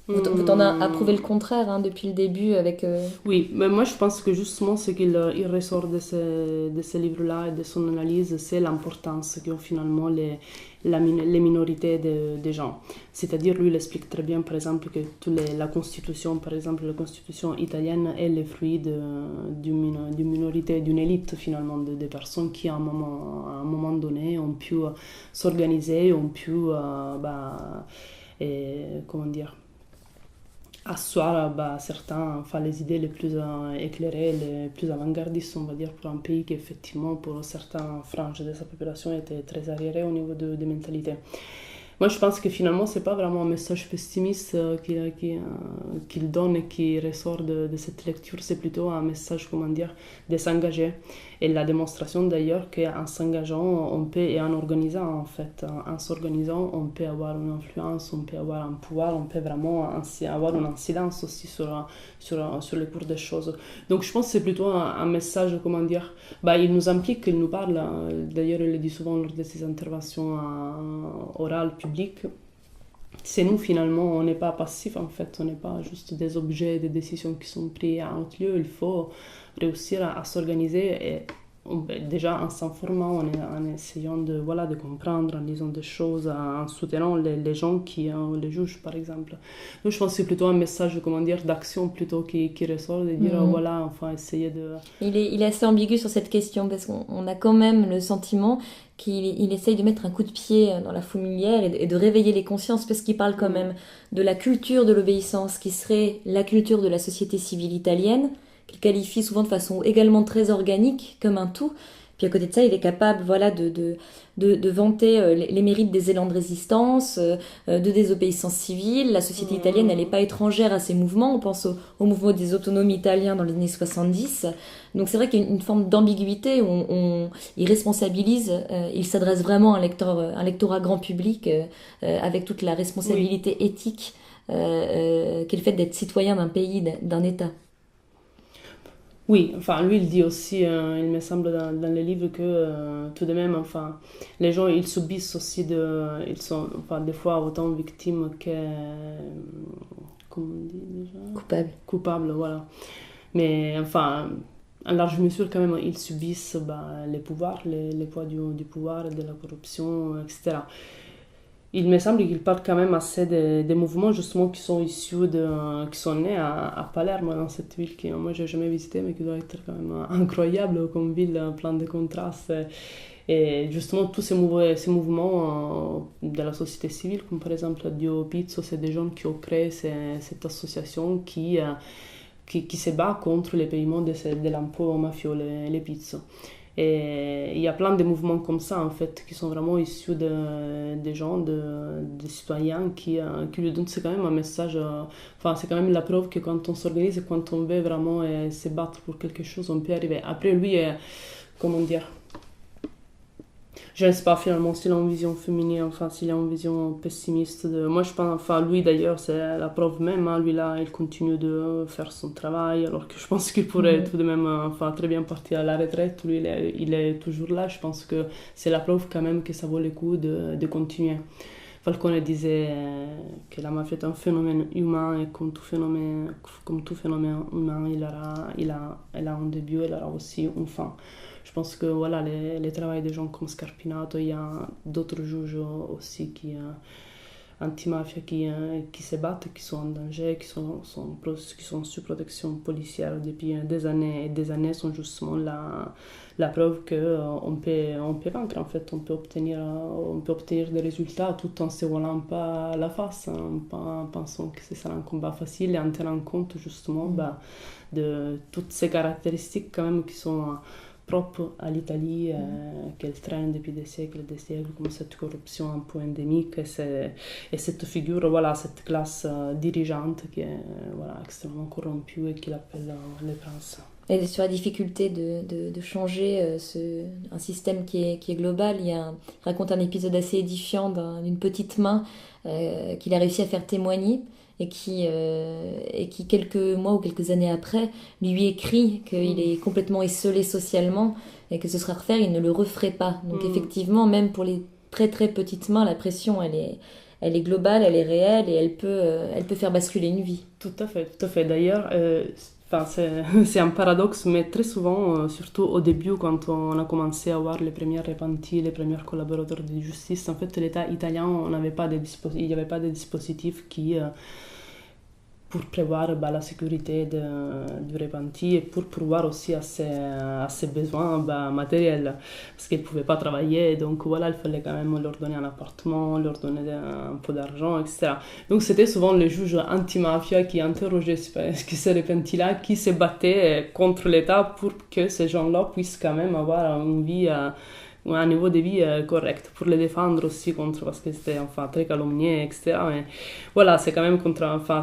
Vous t'en a approuvé le contraire depuis le début avec... Oui, mais moi je pense que justement ce qu'il ressort de ces livres-là et de son analyse, c'est l'importance qu'ont finalement les minorités des gens. C'est-à-dire, lui il explique très bien par exemple que la constitution, par exemple la constitution italienne est le fruit d'une minorité, d'une élite finalement, des personnes qui à un moment donné ont pu s'organiser, ont pu, comment dire, asseoir certains, enfin, les idées les plus éclairées, les plus avant-gardistes, on va dire, pour un pays qui, effectivement, pour certaines franges de sa population, était très arriéré au niveau des mentalités. Moi, je pense que finalement, c'est pas vraiment un message pessimiste qu'il donne et qui ressort de cette lecture, c'est plutôt un message, comment dire, de s'engager. Et la démonstration d'ailleurs qu'en s'engageant, on peut, et en organisant en fait, en s'organisant, on peut avoir une influence, on peut avoir un pouvoir, on peut vraiment avoir une incidence aussi sur les cours des choses. Donc je pense que c'est plutôt un message, comment dire, il nous implique, il nous parle, d'ailleurs il le dit souvent lors de ses interventions orales, publiques. C'est nous finalement, on n'est pas passif en fait, on n'est pas juste des objets, des décisions qui sont prises à un autre lieu, il faut réussir à s'organiser et déjà en s'informant, en essayant de comprendre, en lisant des choses, en soutenant les gens qui les jugent par exemple. Donc je pense que c'est plutôt un message, comment dire, d'action plutôt qui ressort, de dire enfin essayer de... Il est assez ambigu sur cette question parce qu'on a quand même le sentiment qu'il essaye de mettre un coup de pied dans la fourmilière et de réveiller les consciences parce qu'il parle quand même de la culture de l'obéissance qui serait la culture de la société civile italienne, qu'il qualifie souvent de façon également très organique, comme un tout. Puis à côté de ça, il est capable de vanter les mérites des élans de résistance, de désobéissance civile. La société italienne, elle n'est pas étrangère à ces mouvements. On pense au mouvement des autonomies italiens dans les années 70. Donc c'est vrai qu'il y a une forme d'ambiguïté où il responsabilise, il s'adresse vraiment à un lectorat grand public avec toute la responsabilité éthique qu'est le fait d'être citoyen d'un pays, d'un État. Oui, enfin, lui, il dit aussi, il me semble dans le livre que tout de même, enfin, les gens, ils subissent aussi ils sont, enfin, des fois autant victimes que, comment on dit déjà? Coupables, voilà. Mais, enfin, en large mesure, quand même, ils subissent les pouvoirs, les poids du pouvoir, de la corruption, etc. Il me semble qu'il parle quand même assez des mouvements justement qui sont issus qui sont nés à Palerme, dans cette ville que moi j'ai jamais visitée mais qui doit être quand même incroyable comme ville, plein de contrastes. Et justement tous ces mouvements de la société civile, comme par exemple Dio Pizzo, c'est des gens qui ont créé cette association qui se bat contre les paiements de l'impôt mafieux, les pizzo. Et il y a plein de mouvements comme ça, en fait, qui sont vraiment issus des gens, des citoyens qui lui donnent, c'est quand même un message, enfin, c'est quand même la preuve que quand on s'organise et quand on veut vraiment se battre pour quelque chose, on peut arriver. Après, lui, comment dire, je ne sais pas finalement s'il a une vision féminine, enfin s'il a une vision pessimiste. Moi je pense, enfin lui d'ailleurs c'est la preuve même, hein, lui là il continue de faire son travail alors que je pense qu'il pourrait tout de même enfin, très bien partir à la retraite. Lui il est toujours là, je pense que c'est la preuve quand même que ça vaut le coup de continuer. Falcone disait que la mafia est un phénomène humain et comme tout phénomène humain, elle a un début, elle aura aussi une fin. Je pense que voilà, les travail des gens comme Scarpinato, il y a d'autres juges aussi antimafia qui se battent, qui sont en danger, qui sont sous protection policière depuis des années et des années, sont justement la preuve qu'on peut vaincre en fait, on peut obtenir des résultats tout en se voilant pas la face, hein, en pensant que ce sera un combat facile et en tenant compte justement de toutes ces caractéristiques quand même qui sont propre à l'Italie, qu'elle traîne depuis des siècles, comme cette corruption un peu endémique et cette figure, voilà, cette classe dirigeante qui est voilà, extrêmement corrompue et qu'il appelle les princes. Et sur la difficulté de changer un système qui est global, il raconte un épisode assez édifiant d'une petite main qu'il a réussi à faire témoigner et qui quelques mois ou quelques années après lui écrit qu'il est complètement esseulé socialement et que ce sera à refaire, il ne le referait pas. Donc effectivement, même pour les très très petites mains, la pression elle est globale, elle est réelle et elle peut faire basculer une vie. Tout à fait, tout à fait. D'ailleurs, c'est un paradoxe, mais très souvent, surtout au début, quand on a commencé à voir les premiers repentis, les premiers collaborateurs de justice, en fait, l'État italien, il n'y avait pas de dispositif qui... pour prévoir la sécurité du repenti et pour pourvoir aussi à ses besoins matériels, parce qu'ils ne pouvaient pas travailler, donc voilà, il fallait quand même leur donner un appartement, leur donner un peu d'argent, etc. Donc c'était souvent les juges anti-mafia qui interrogeaient ces repentis-là, qui se battaient contre l'État pour que ces gens-là puissent quand même avoir une vie un niveau de vie correct pour les défendre aussi contre, parce que c'était enfin très calomnié, etc. Mais voilà, c'est quand même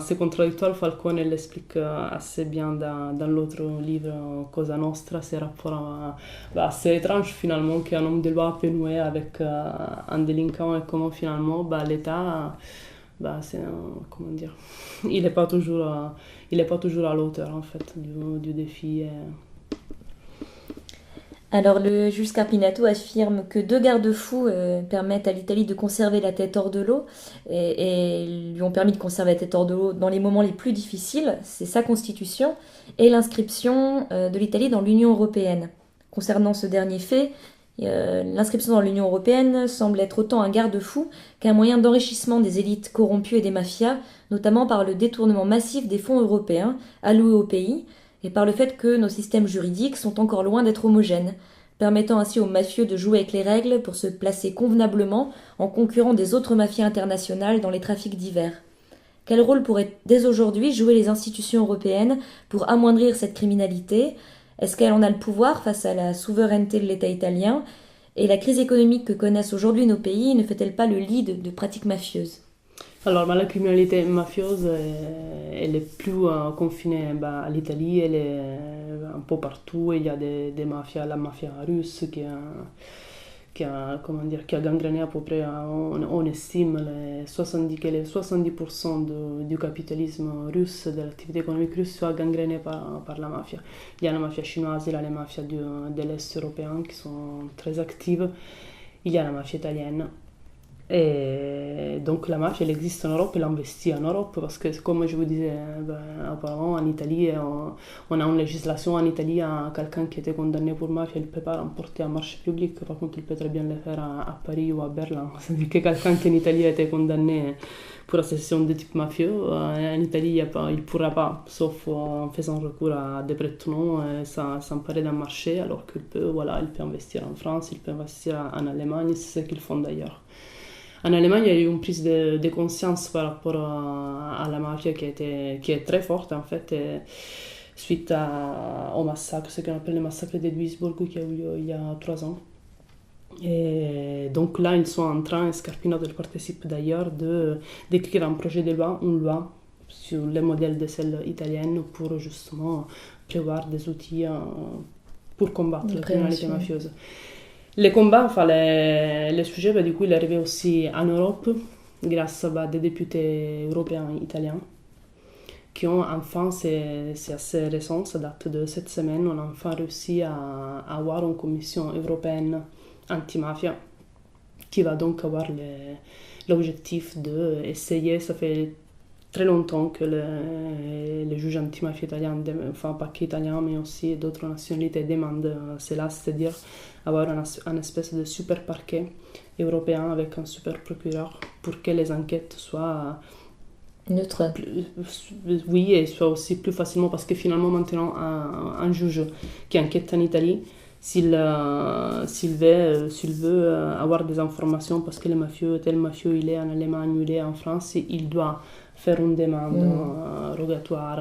c'est contradictoire. Falcone l'explique assez bien dans l'autre livre, Cosa Nostra, ces rapports assez étranges finalement qu'un homme de loi peut nouer avec un délinquant et comment finalement l'État, c'est, comment dire, il n'est pas toujours, il est pas toujours à l'auteur en fait du défi. Alors le juge Scarpinato affirme que deux garde-fous permettent à l'Italie de conserver la tête hors de l'eau et lui ont permis de conserver la tête hors de l'eau dans les moments les plus difficiles. C'est sa constitution et l'inscription de l'Italie dans l'Union européenne. Concernant ce dernier fait, l'inscription dans l'Union européenne semble être autant un garde-fou qu'un moyen d'enrichissement des élites corrompues et des mafias, notamment par le détournement massif des fonds européens alloués au pays, et par le fait que nos systèmes juridiques sont encore loin d'être homogènes, permettant ainsi aux mafieux de jouer avec les règles pour se placer convenablement en concurrent des autres mafias internationales dans les trafics divers. Quel rôle pourraient dès aujourd'hui jouer les institutions européennes pour amoindrir cette criminalité ? Est-ce qu'elle en a le pouvoir face à la souveraineté de l'État italien ? Et la crise économique que connaissent aujourd'hui nos pays ne fait-elle pas le lit de pratiques mafieuses ? Alors, la criminalité mafieuse, elle est plus confinée à l'Italie, elle est un peu partout. Il y a des mafias, la mafia russe comment dire, qui a gangréné à peu près, on estime, que les 70% du capitalisme russe, de l'activité économique russe, soit gangréné par la mafia. Il y a la mafia chinoise, il y a les mafias de l'Est européen qui sont très actives, il y a la mafia italienne. Et donc la mafia, elle existe en Europe, elle investit en Europe parce que comme je vous disais apparemment en Italie, on a une législation en Italie, quelqu'un qui était condamné pour mafia, il ne peut pas remporter un marché public, par contre il peut très bien le faire à Paris ou à Berlin. C'est-à-dire que quelqu'un qui en Italie a été condamné pour association de type mafieux, en Italie il ne pourra pas, sauf en faisant recours à des prête-noms, s'emparer d'un marché, alors qu'il peut, il peut investir en France, il peut investir en Allemagne, c'est ce qu'ils font d'ailleurs. En Allemagne, il y a eu une prise de conscience par rapport à la mafia qui est très forte en fait, suite au massacre, ce qu'on appelle le massacre de Duisburg qui a eu lieu il y a 3 ans. Et donc là, ils sont en train, Scarpinato participe d'ailleurs, d'écrire un projet de loi, une loi sur le modèle de celle italienne pour justement prévoir des outils pour combattre la criminalité mafieuse. Les combats, les sujets, du coup, il est arrivé aussi en Europe grâce à des députés européens italiens qui ont enfin, c'est assez récent, ça date de cette semaine, on a enfin réussi à avoir une commission européenne anti-mafia qui va donc avoir l'objectif d'essayer, ça fait très longtemps que les juges anti-mafia italiens, enfin pas qu'italiens mais aussi d'autres nationalités demandent cela, c'est-à-dire avoir un espèce de super parquet européen avec un super procureur pour que les enquêtes soient neutres. Oui, et soient aussi plus facilement parce que finalement maintenant un juge qui enquête en Italie, s'il veut avoir des informations parce que tel mafieux il est en Allemagne ou il est en France, il doit faire une demande rogatoire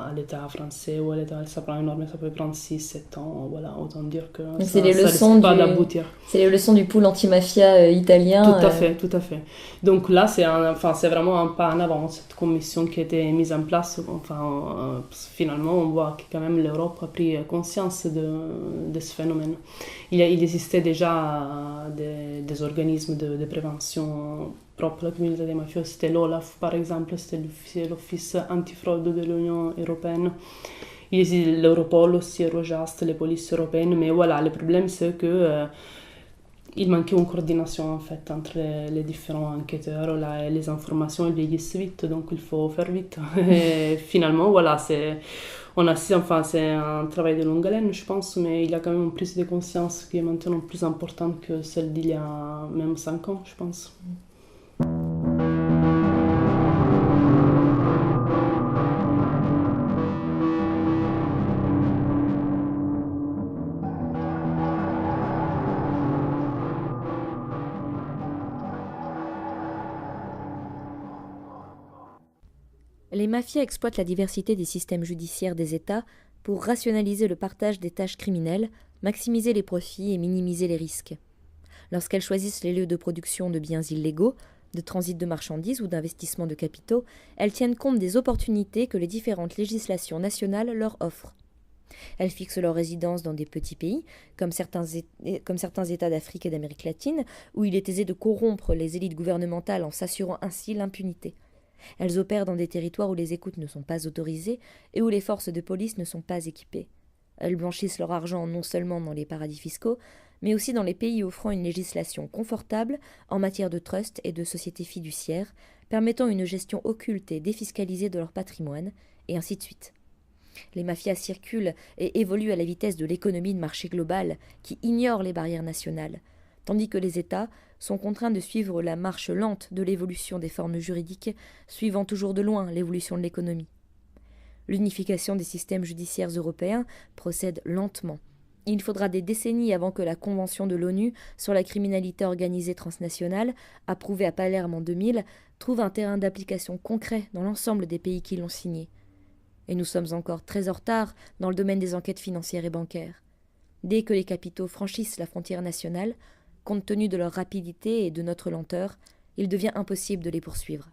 à l'État français ou à l'État, ça prend énormément, ça peut prendre 6-7 ans, voilà, autant dire que ça risque pas d'aboutir. C'est les leçons du pool anti-mafia italien. Tout à fait. Donc là, c'est vraiment un pas en avant, cette commission qui a été mise en place. Finalement, on voit que quand même l'Europe a pris conscience de ce phénomène. Il existait déjà des organismes de prévention propre à la criminalité mafieuse. C'était l'OLAF, par exemple, c'était l'Office antifraude de l'Union européenne. Il existe l'Europol aussi, Eurojust, les polices européennes. Mais voilà, le problème, c'est que il manquait une coordination en fait entre les différents enquêteurs. Là, les informations elles vieillissent vite, donc il faut faire vite. Et finalement, voilà, c'est un travail de longue haleine, je pense, mais il y a quand même une prise de conscience qui est maintenant plus importante que celle d'il y a même 5 ans, je pense. Les mafias exploitent la diversité des systèmes judiciaires des États pour rationaliser le partage des tâches criminelles, maximiser les profits et minimiser les risques. Lorsqu'elles choisissent les lieux de production de biens illégaux, de transit de marchandises ou d'investissement de capitaux, elles tiennent compte des opportunités que les différentes législations nationales leur offrent. Elles fixent leur résidence dans des petits pays, comme certains États d'Afrique et d'Amérique latine, où il est aisé de corrompre les élites gouvernementales en s'assurant ainsi l'impunité. Elles opèrent dans des territoires où les écoutes ne sont pas autorisées et où les forces de police ne sont pas équipées. Elles blanchissent leur argent non seulement dans les paradis fiscaux, mais aussi dans les pays offrant une législation confortable en matière de trust et de sociétés fiduciaires, permettant une gestion occulte et défiscalisée de leur patrimoine, et ainsi de suite. Les mafias circulent et évoluent à la vitesse de l'économie de marché globale, qui ignore les barrières nationales, tandis que les États sont contraints de suivre la marche lente de l'évolution des formes juridiques, suivant toujours de loin l'évolution de l'économie. L'unification des systèmes judiciaires européens procède lentement. Il faudra des décennies avant que la Convention de l'ONU sur la criminalité organisée transnationale, approuvée à Palerme en 2000, trouve un terrain d'application concret dans l'ensemble des pays qui l'ont signée. Et nous sommes encore très en retard dans le domaine des enquêtes financières et bancaires. Dès que les capitaux franchissent la frontière nationale, compte tenu de leur rapidité et de notre lenteur, il devient impossible de les poursuivre.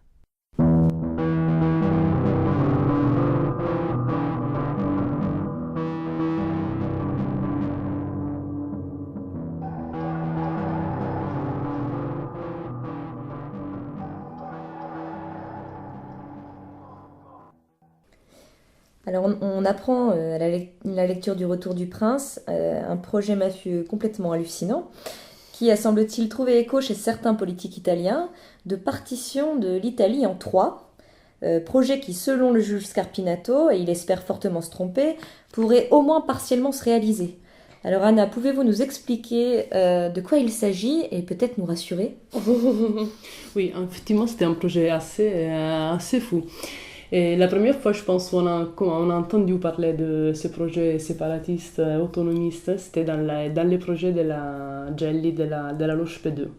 Alors on apprend à la lecture du Retour du Prince un projet mafieux complètement hallucinant qui a, semble-t-il, trouvé écho chez certains politiques italiens de partition de l'Italie en trois, projet qui, selon le juge Scarpinato, et il espère fortement se tromper, pourrait au moins partiellement se réaliser. Alors Anna, pouvez-vous nous expliquer de quoi il s'agit et peut-être nous rassurer? Oui, effectivement, c'était un projet assez fou. Et la première fois, je pense, on a entendu parler de ce projet séparatiste, autonomiste, c'était dans les projets de la Gelli, de la loge P2.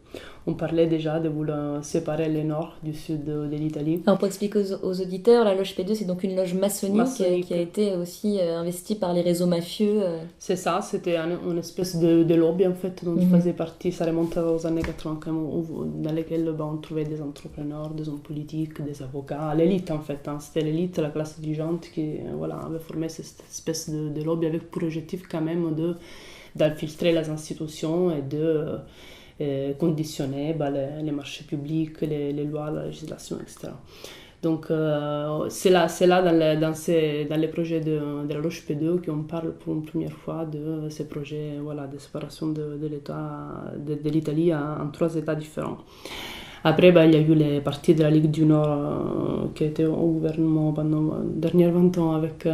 On parlait déjà de vouloir séparer le nord du sud de l'Italie. Alors pour expliquer aux auditeurs, la loge P2, c'est donc une loge maçonnique. Qui a été aussi investie par les réseaux mafieux. C'est ça, c'était une espèce de lobby en fait dont il faisait partie. Ça remonte aux années 80 dans lesquelles on trouvait des entrepreneurs, des hommes politiques, des avocats, l'élite en fait. C'était l'élite, la classe dirigeante qui avait formé cette espèce de lobby avec pour objectif quand même d'infiltrer les institutions et de conditionner les marchés publics, les lois, la législation, etc. Donc c'est là dans les projets de la loge P2 qu'on parle pour une première fois de ces projets de séparation de l'Italie en trois États différents. Après, il y a eu les partis de la Ligue du Nord qui étaient au gouvernement pendant les derniers 20 ans avec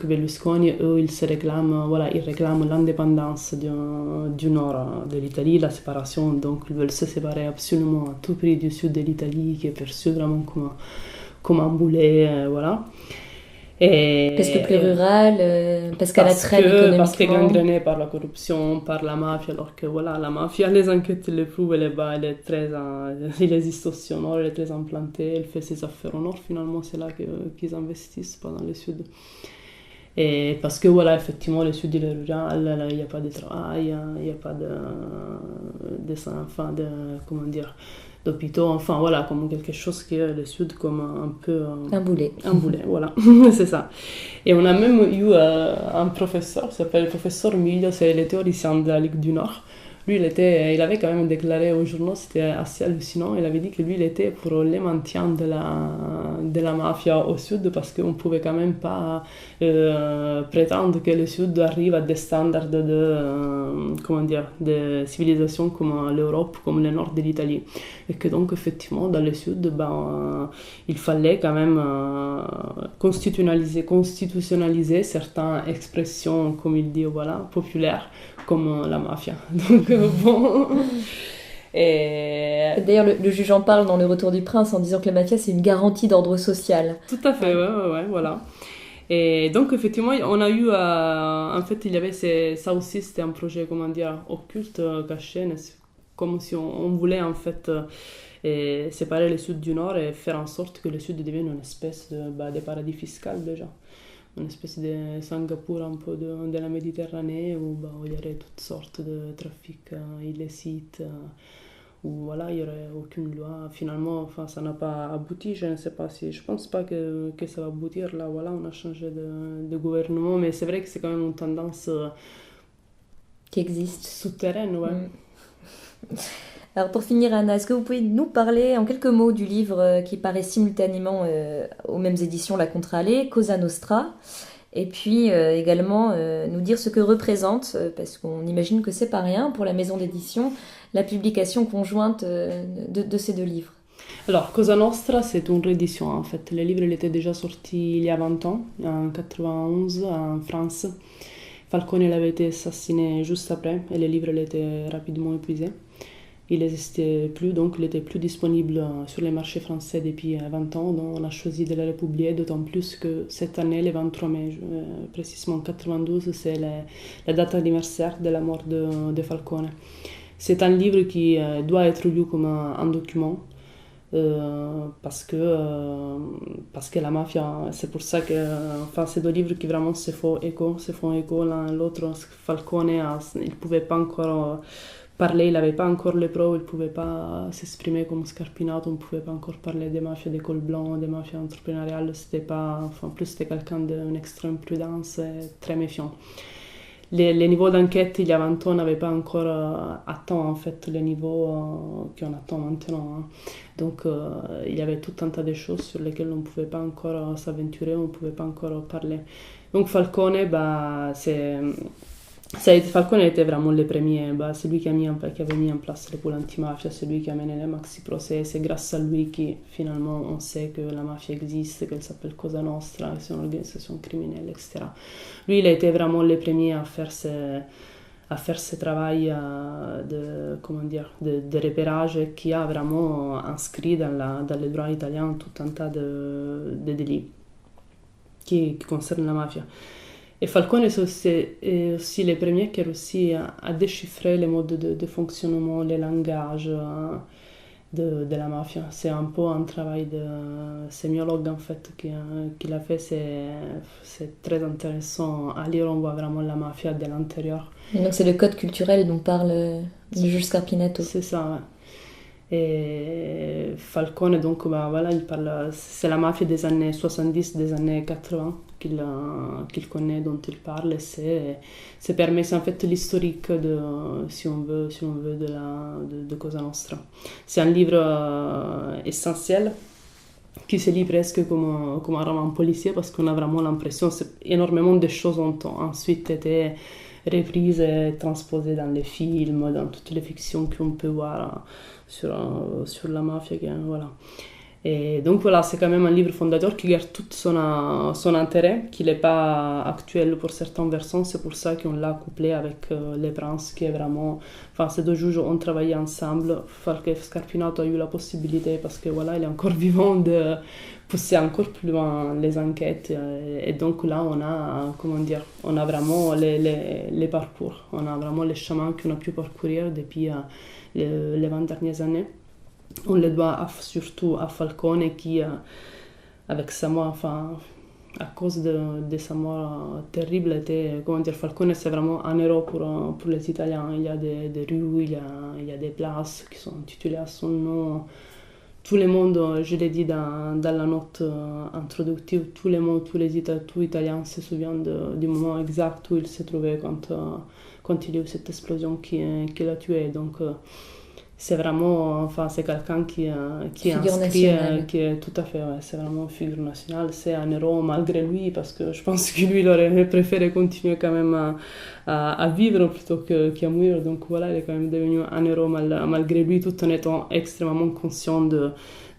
Berlusconi. Eux, ils réclament l'indépendance du nord de l'Italie, la séparation. Donc, ils veulent se séparer absolument à tout prix du sud de l'Italie, qui est perçu vraiment comme un boulet, voilà. Parce que plus rural, parce qu'elle a très économiquement. Parce qu'elle est gangrénée par la corruption, par la mafia, alors que la mafia, les enquêtes le prouvent, il existe aussi au nord, elle est très implantée, elle fait ses affaires au nord, finalement c'est là qu'ils investissent, pas dans le sud. Et parce que effectivement, le sud il est rural, il n'y a pas de travail, il n'y a pas comment dire, d'hôpitaux, comme quelque chose qui est le sud comme un peu... un boulet. Un boulet, voilà, c'est ça. Et on a même eu un professeur, qui s'appelle le professeur Miglio, c'est le théoricien de la Ligue du Nord. Lui, il avait quand même déclaré aux journaux, c'était assez hallucinant, il avait dit que lui, il était pour le maintien de la mafia au sud, parce qu'on ne pouvait quand même pas prétendre que le sud arrive à des standards de civilisation comme l'Europe, comme le nord de l'Italie. Et que donc, effectivement, dans le sud, il fallait quand même constitutionnaliser certaines expressions, comme il dit, populaires, comme la mafia. Donc, bon... Et d'ailleurs, le juge en parle dans Le Retour du Prince en disant que la mafia, c'est une garantie d'ordre social. Tout à fait, ouais, voilà. Et donc, effectivement, on a eu... en fait, il y avait ça aussi, c'était un projet, occulte, caché, comme si on voulait, en fait... séparer le sud du nord et faire en sorte que le sud devienne une espèce de paradis fiscal déjà. une espèce de Singapour un peu de la Méditerranée où il y aurait toutes sortes de trafics illicites, où voilà, il n'y aurait aucune loi. Finalement, enfin, ça n'a pas abouti, je ne sais pas si, je pense pas que ça va aboutir. Là, voilà, on a changé de gouvernement, mais c'est vrai que c'est quand même une tendance qui existe. Souterraine, ouais. Alors pour finir, Anna, est-ce que vous pouvez nous parler en quelques mots du livre qui paraît simultanément aux mêmes éditions La Contralée, Cosa Nostra, et puis également nous dire ce que représente, parce qu'on imagine que c'est pas rien pour la maison d'édition, la publication conjointe de ces deux livres. Alors, Cosa Nostra, c'est une réédition en fait. Le livre il était déjà sorti il y a 20 ans, en 91, en France. Falcone l'avait été assassiné juste après et le livre il était rapidement épuisé. Il n'existait plus, donc il n'était plus disponible sur les marchés français depuis 20 ans. Donc on a choisi de le republier, d'autant plus que cette année, le 23 mai, précisément 92, c'est la date anniversaire de la mort de Falcone. C'est un livre qui doit être lu comme un document. Parce que la mafia, c'est pour ça que enfin, c'est deux livres qui vraiment se font écho l'un l'autre. Falcone, il ne pouvait pas encore parler, il n'avait pas encore les preuves, il ne pouvait pas s'exprimer comme Scarpinato, on ne pouvait pas encore parler des mafias des cols blancs, des mafias entrepreneuriales, c'était pas, enfin, en plus c'était quelqu'un d'une extrême prudence et très méfiant. Les niveaux d'enquête il y a 20 ans n'avaient pas encore atteint en fait les niveaux qu'on attend maintenant. Hein. Donc il y avait tout un tas de choses sur lesquelles on ne pouvait pas encore s'aventurer, on ne pouvait pas encore parler. Donc Falcone, Falcone était vraiment le premier, c'est lui qui avait mis en place le pôle antimafia, c'est lui qui a mené les maxi procès, c'est grâce à lui que finalement on sait que la mafia existe, qu'elle s'appelle Cosa Nostra, que c'est une organisation criminelle, etc. Lui, il a été vraiment le premier à faire ce travail de repérage qui a vraiment inscrit dans le droit italien tout un tas de délits qui concernent la mafia. Et Falcone est aussi le premier qui a réussi à déchiffrer les modes de fonctionnement, les langages de la mafia. C'est un peu un travail de sémiologue en fait qu'il a fait. C'est très intéressant à lire, on voit vraiment la mafia de l'intérieur. Et donc c'est le code culturel dont parle le juge Scarpinato. C'est ça, ouais. Et Falcone, donc, voilà, il parle, c'est la mafia des années 70, des années 80 qu'il connaît, dont il parle. Et c'est permis, c'est en fait l'historique si on veut, de Cosa Nostra. C'est un livre essentiel qui se lit presque comme un roman policier parce qu'on a vraiment l'impression que énormément de choses ont ensuite été reprises et transposées dans les films, dans toutes les fictions qu'on peut voir sur la mafia. Voilà. Et donc voilà, c'est quand même un livre fondateur qui garde tout son intérêt, qui n'est pas actuel pour certains versants, c'est pour ça qu'on l'a couplé avec Les Princes, qui est vraiment... Enfin, ces deux juges ont travaillé ensemble, Scarpinato a eu la possibilité, parce que voilà, il est encore vivant, de pousser encore plus loin les enquêtes, et donc là, on a vraiment les parcours, on a vraiment les chemins qu'on a pu parcourir depuis les 20 dernières années. On le doit surtout à Falcone qui, avec sa mort, enfin, à cause de sa mort terrible, Falcone c'est vraiment un héros pour les Italiens. Il y a des rues, il y a des places qui sont intitulées à son nom. Tout le monde, je l'ai dit dans la note introductive, tout Italiens se souviennent du moment exact où il se trouvait quand il y a eu cette explosion qui l'a tué. Donc, c'est vraiment, enfin, c'est quelqu'un qui est inscrit, qui est tout à fait, ouais, c'est vraiment une figure nationale, c'est un héros malgré lui, parce que je pense que lui, il aurait préféré continuer quand même à vivre plutôt qu'à mourir, donc voilà, il est quand même devenu un héros malgré lui, tout en étant extrêmement conscient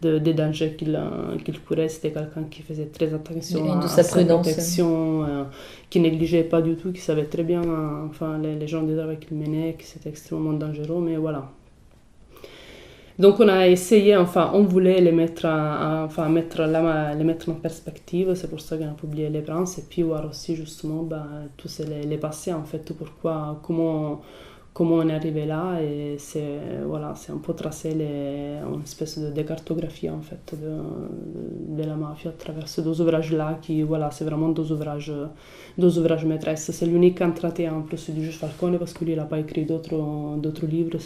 des dangers qu'il courait. C'était quelqu'un qui faisait très attention à sa protection, qui négligeait pas du tout, qui savait très bien, enfin, les gens de travail qu'il menait, que c'était extrêmement dangereux, mais voilà. Donc on a essayé, enfin on voulait les mettre en perspective, c'est pour ça qu'on a publié Les Princes, et puis voir aussi justement tous les passés en fait, comment comment on est arrivé là, et c'est un peu tracé une espèce de cartographie en fait de la mafia à travers ces deux ouvrages-là, c'est vraiment deux ouvrages maîtresses. C'est l'unique entretien en plus du juge Falcone, parce que lui il n'a pas écrit d'autres livres.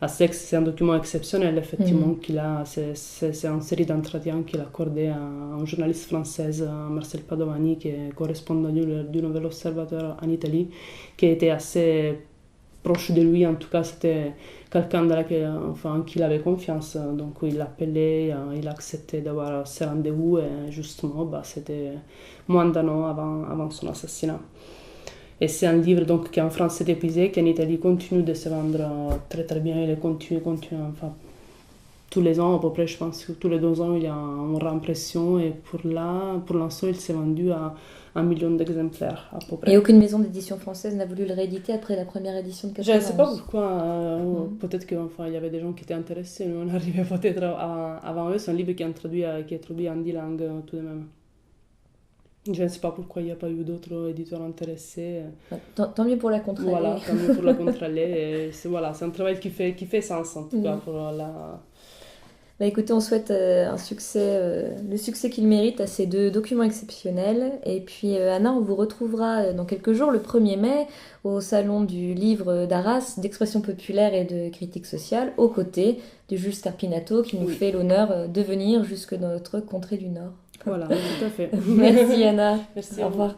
C'est un document exceptionnel, effectivement, c'est une série d'entretiens qu'il a accordé à un journaliste française, Marcel Padovani, qui est correspondant du Nouvel Observateur en Italie, qui était assez proche de lui. En tout cas, c'était quelqu'un en qui il avait confiance. Donc il l'appelait, il a accepté d'avoir ce rendez-vous, et justement, c'était moins d'un an avant son assassinat. Et c'est un livre donc, qui en France est épuisé, qui en Italie continue de se vendre très très bien. Il continue, enfin, tous les ans à peu près, je pense que tous les 2 ans, il y a une réimpression. Et pour l'instant, il s'est vendu à 1 million d'exemplaires à peu près. Et aucune maison d'édition française n'a voulu le rééditer après la première édition de 91. Je ne sais pas pourquoi. Peut-être qu'il y avait des gens qui étaient intéressés. Nous, on arrivait peut-être avant eux. C'est un livre qui est traduit en 10 langues tout de même. Je ne sais pas pourquoi il n'y a pas eu d'autres éditeurs intéressés. Tant mieux pour la contre-allée. Voilà, tant mieux pour la contre-allée. C'est un travail qui fait sens, en tout cas, pour la... Écoutez, on souhaite le succès qu'il mérite à ces 2 documents exceptionnels. Et puis, Anna, on vous retrouvera dans quelques jours, le 1er mai, au Salon du livre d'Arras, d'expression populaire et de critique sociale, aux côtés du juge Scarpinato, qui nous fait l'honneur de venir jusque dans notre contrée du Nord. Voilà, tout à fait. Merci Anna. Merci. Au revoir.